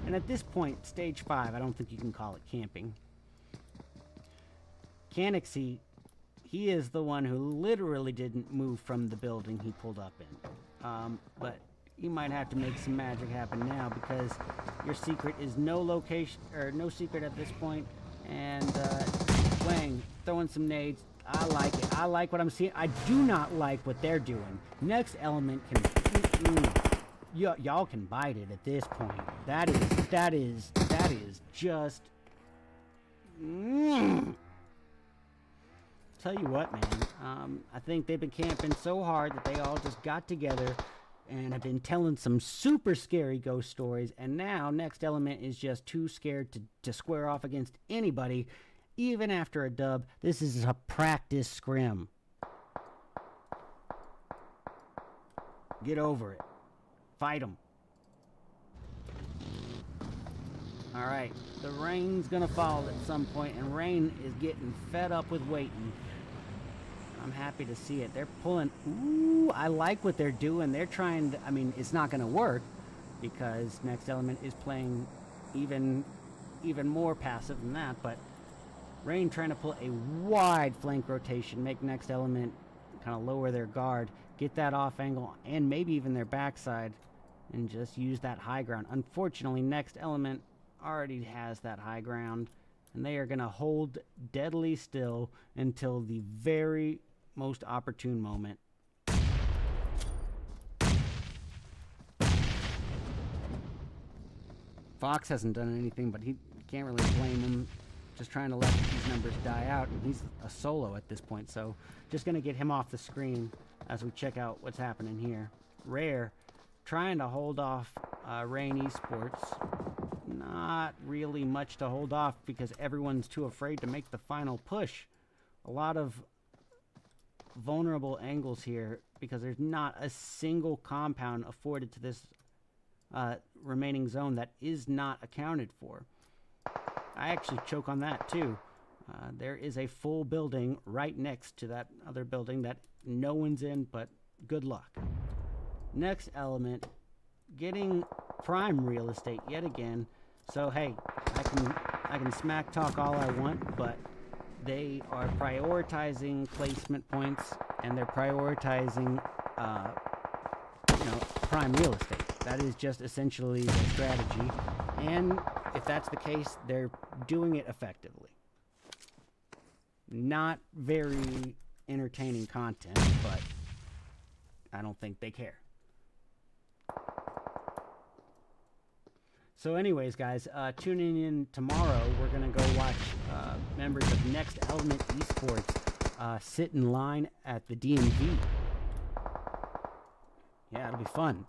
And at this point, stage 5, I don't think you can call it camping. Canixie, he is the one who literally didn't move from the building he pulled up in. But you might have to make some magic happen now, because your secret is no secret at this point. And Wang throwing some nades. I like it. I like what I'm seeing. I do not like what they're doing. Next Element can y'all can bite it at this point. That is just Tell you what, man, I think they've been camping so hard that they all just got together and have been telling some super scary ghost stories, and now Next Element is just too scared to square off against anybody, even after a dub. This is a practice scrim. Get over it. Fight them. Alright, the rain's gonna fall at some point, and Rain is getting fed up with waiting. I'm happy to see it. They're pulling. Ooh, I like what they're doing. They're trying to, I mean, it's not gonna work because Next Element is playing even more passive than that, but Rain trying to pull a wide flank rotation, make Next Element kind of lower their guard, get that off angle, and maybe even their backside, and just use that high ground. Unfortunately, Next Element already has that high ground, and they are going to hold deadly still until the very most opportune moment. Fox hasn't done anything, but he can't really blame him. just trying to let these members die out. And he's a solo at this point, so just going to get him off the screen as we check out what's happening here. Rare trying to hold off Rain Esports. Not really much to hold off because everyone's too afraid to make the final push. A lot of vulnerable angles here because there's not a single compound afforded to this remaining zone that is not accounted for. I actually choke on that too. There is a full building right next to that other building that no one's in, but good luck. Next element, getting prime real estate yet again. So hey, I can smack talk all I want, but they are prioritizing placement points and they're prioritizing prime real estate. That is just essentially their strategy, and if that's the case, they're doing it effectively. Not very entertaining content, but I don't think they care. So anyways, guys, tuning in tomorrow, we're going to go watch members of Next Element Esports sit in line at the DMV. Yeah, it'll be fun.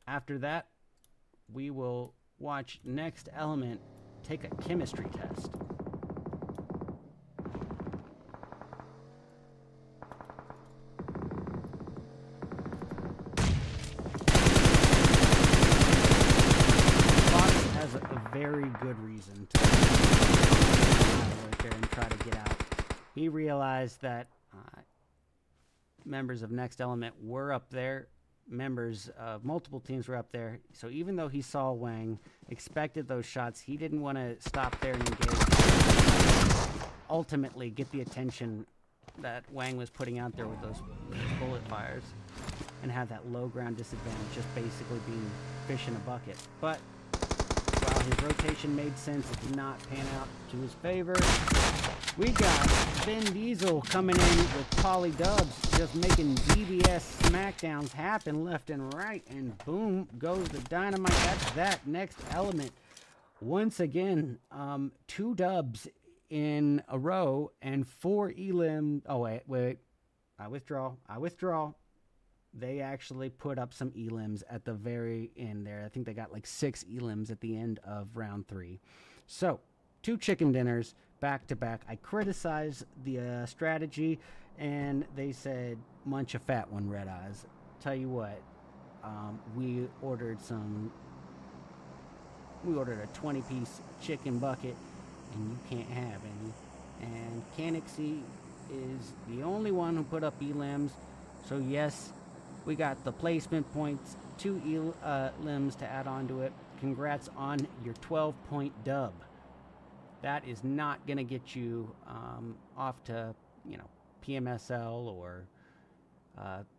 After that, we will watch Next Element take a chemistry test. A very good reason to right there and try to get out. He realized that members of Next Element were up there. Members of multiple teams were up there. So even though he saw Wang, expected those shots, he didn't want to stop there and engage. Ultimately, get the attention that Wang was putting out there with those bullet fires and have that low ground disadvantage, just basically being fish in a bucket. But while his rotation made sense, it did not pan out to his favor. We got Ben Diesel coming in with Poly Dubs, just making DBS smackdowns happen left and right, and boom goes the dynamite. That's that. Next Element. Once again, 2 dubs in a row and 4 elim. Oh, wait. I withdraw. They actually put up some elims at the very end there. I think they got like 6 elims at the end of round 3. So, 2 chicken dinners back to back. I criticized the strategy, and they said, munch a fat one, RedEyes. Tell you what, we ordered a 20-piece chicken bucket, and you can't have any. And Canixie is the only one who put up elims. So yes, we got the placement points, 2 limbs to add on to it. Congrats on your 12-point dub. That is not going to get you off to, PMSL or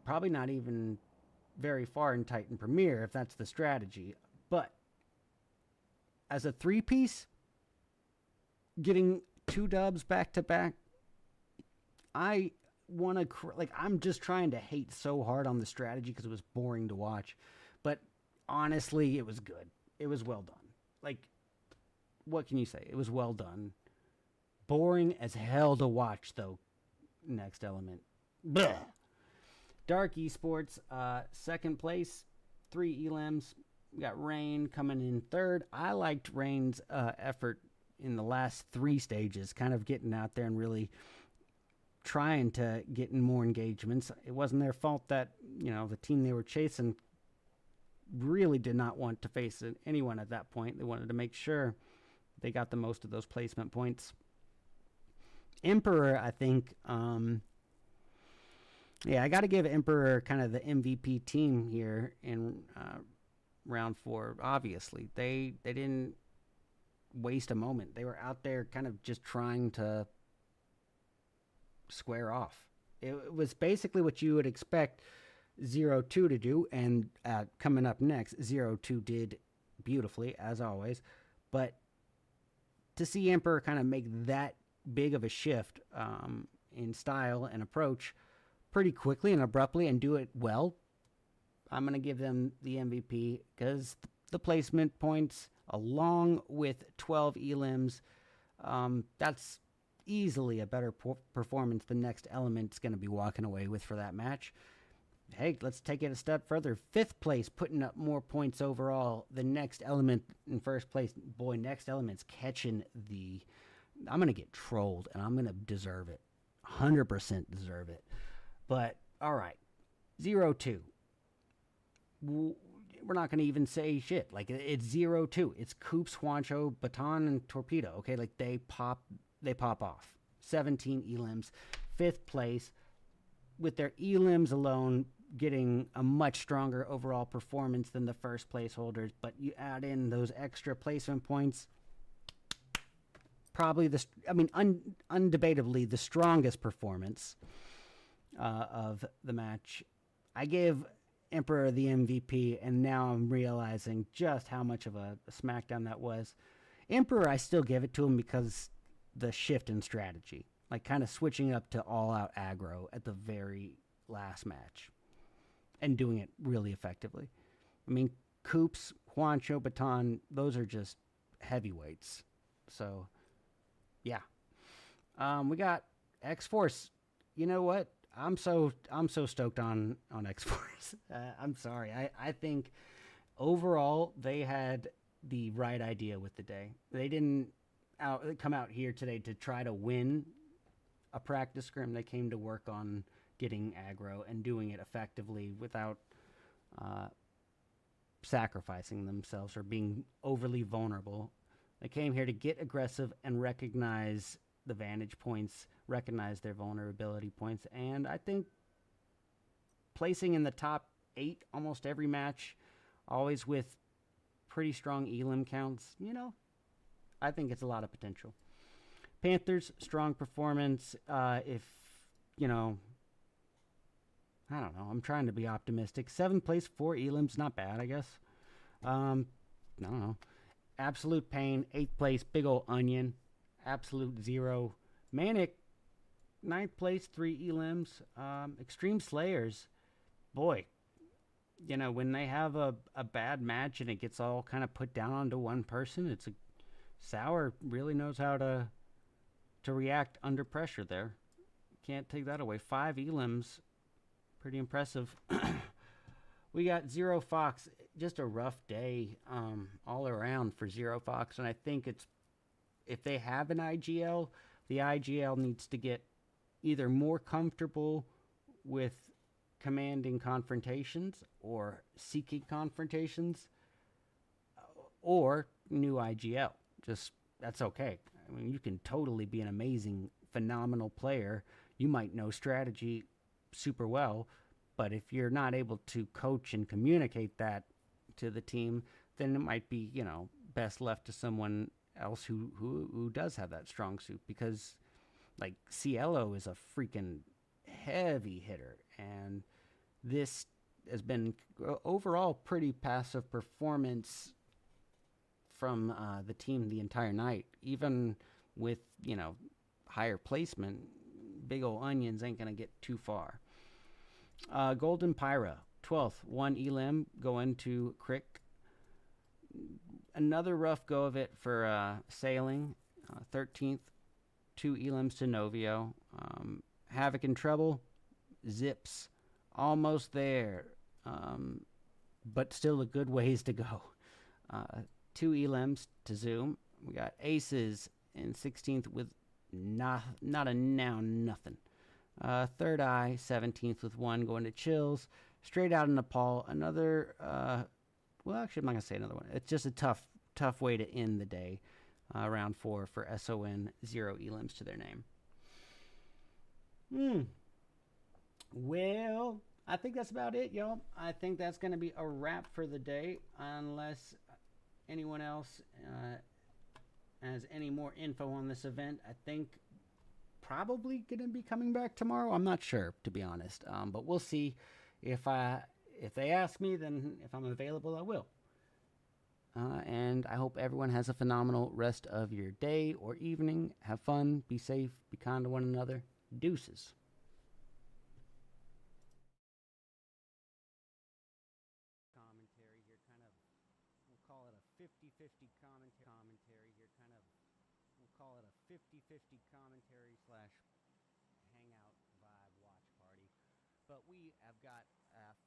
probably not even very far in Titan Premier if that's the strategy. But as a 3-piece, getting 2 dubs back to back, I want to I'm just trying to hate so hard on the strategy because it was boring to watch, but honestly, it was good. It was well done. What can you say? It was well done. Boring as hell to watch though. Next Element. Blech. Dark Esports, 2nd place, 3 elims. We got Rain coming in 3rd. I liked Rain's effort in the last 3 stages, kind of getting out there and really trying to get in more engagements. It wasn't their fault that, the team they were chasing really did not want to face anyone at that point. They wanted to make sure they got the most of those placement points. Emperor, I think, I got to give Emperor kind of the MVP team here in round 4. Obviously, they didn't waste a moment. They were out there kind of just trying to square off. It was basically what you would expect 0-2 to do, and coming up next, 0-2 did beautifully, as always. But to see Emperor kind of make that big of a shift in style and approach pretty quickly and abruptly and do it well, I'm going to give them the MVP because the placement points along with 12 elims. That's easily a better performance the next element's going to be walking away with for that match. Hey, let's take it a step further. 5th place, putting up more points overall. The next element in 1st place. Boy, next element's catching the... I'm going to get trolled, and I'm going to deserve it. 100% deserve it. But, all right. 0-2. We're not going to even say shit. Like, it's 0-2. It's Coops, Juancho, Baton, and Torpedo. Okay, like, they pop off. 17 elims. 5th place. With their elims alone getting a much stronger overall performance than the 1st place holders. But you add in those extra placement points... Probably undebatably the strongest performance of the match. I gave Emperor the MVP, and now I'm realizing just how much of a smackdown that was. Emperor, I still give it to him because the shift in strategy, like kind of switching up to all-out aggro at the very last match and doing it really effectively. I mean, Coops, Juancho, Baton, those are just heavyweights. So... yeah. We got XForce. You know what? I'm so stoked on XForce. I'm sorry. I think overall they had the right idea with the day. They didn't come out here today to try to win a practice scrim. They came to work on getting aggro and doing it effectively without sacrificing themselves or being overly vulnerable. They came here to get aggressive and recognize the vantage points, recognize their vulnerability points, and I think placing in the top 8 almost every match, always with pretty strong elim counts, you know, I think it's a lot of potential. Panthers, strong performance. If, you know, I don't know, I'm trying to be optimistic. 7th place, 4 elims, not bad, I guess. I don't know. Absolute Pain, 8th place, Big Ol' Onion, Absolute Zero. MANIC, 9th place, 3 elims. Xtreme Slayers, boy, you know, when they have a bad match and it gets all kind of put down onto one person, it's a... Sour really knows how to react under pressure there. Can't take that away. 5 elims, pretty impressive. We got ZeroFox, just a rough day all around for ZeroFox, and I think it's, if they have an IGL, the IGL needs to get either more comfortable with commanding confrontations or seeking confrontations, or new IGL. Just, that's okay. I mean, you can totally be an amazing, phenomenal player. You might know strategy super well, but if you're not able to coach and communicate that to the team, then it might be, you know, best left to someone else who does have that strong suit. Because, like, Cielo is a freaking heavy hitter, and this has been overall pretty passive performance from the team the entire night. Even with, you know, higher placement, Big Ol' Onions ain't gonna get too far. Golden Phyra, 12th, 1 elim going to Crick. Another rough go of it for Sailing, 13th, 2 elims to Novio. Havoc and Trouble, Zips, almost there, but still a good ways to go. 2 elims to Zoom. We got Aces in 16th with nothing. ThirdEye, 17th with 1 going to Chills. Straight out of Nepal, another, well, actually, I'm not going to say another one. It's just a tough way to end the day. Round 4 for SON, 0 elims to their name. Well, I think that's about it, y'all. I think that's going to be a wrap for the day, unless anyone else has any more info on this event. I think probably going to be coming back tomorrow. I'm not sure, to be honest, but we'll see. If they ask me, then if I'm available, I will. And I hope everyone has a phenomenal rest of your day or evening. Have fun, be safe, be kind to one another. Deuces. Commentary here, kind of, we'll call it a 50-50 commentary here, kind of, we'll call it a 50-50 commentary slash hangout vibe watch party. But we have got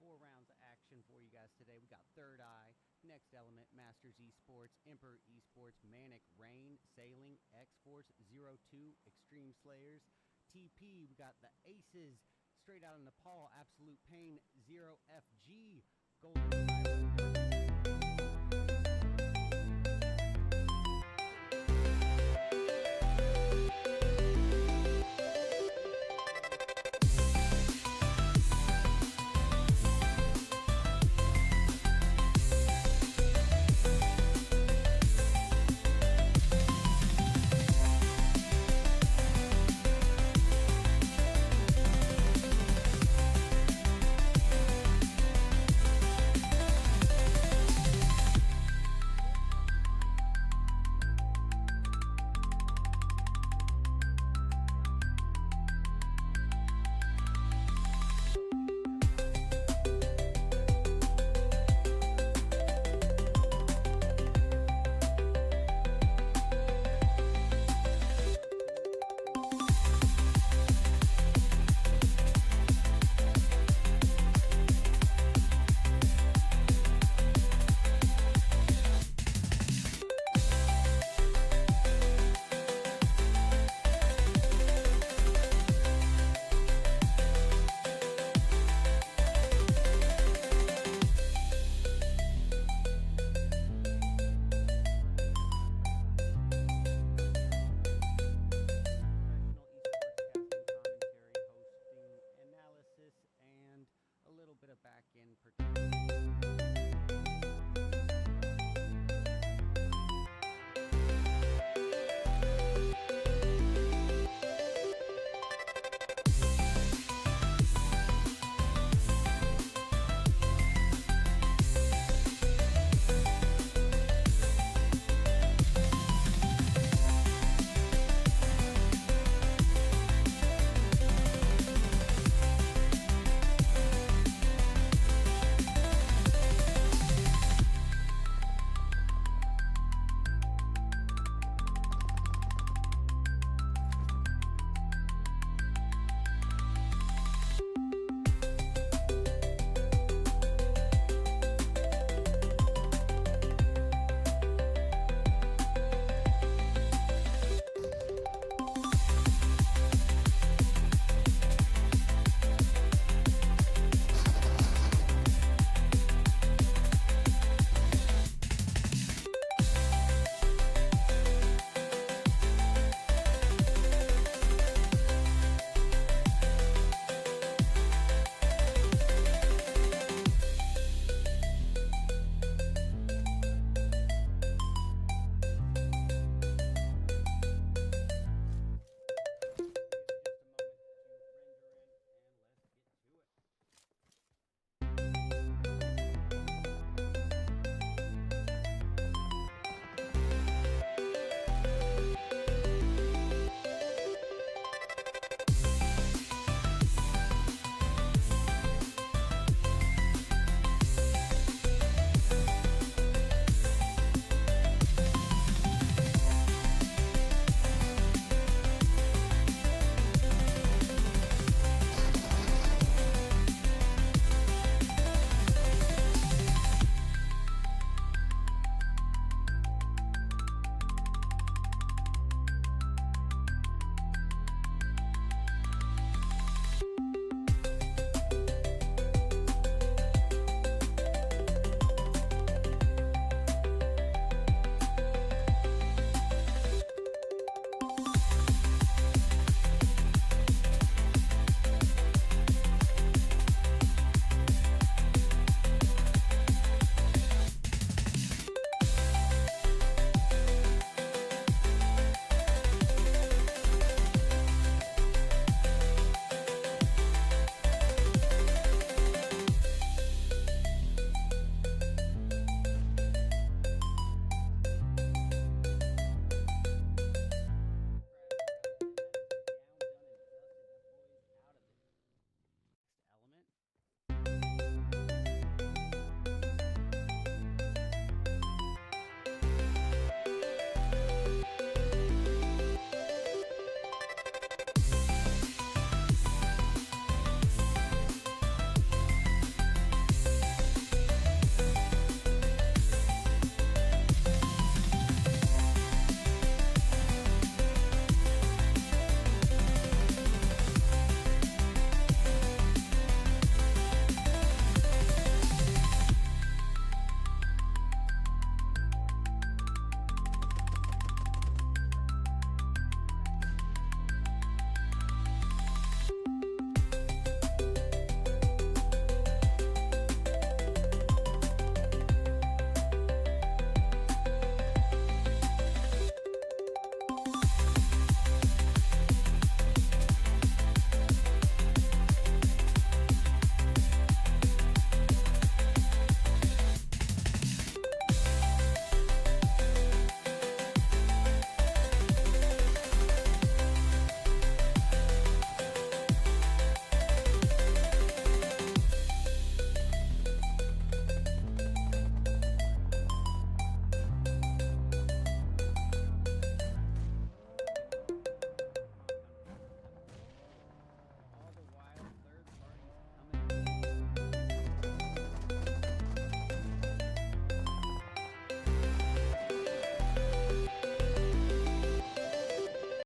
4 rounds of action for you guys today. We got ThirdEye, Next Element, Masters Esports, Emperor Esports, MANIC, Rain, Sailing, XForce, 02, Xtreme Slayers, TP. We got the Aces, straight out of Nepal, Absolute Pain, 0FG, Golden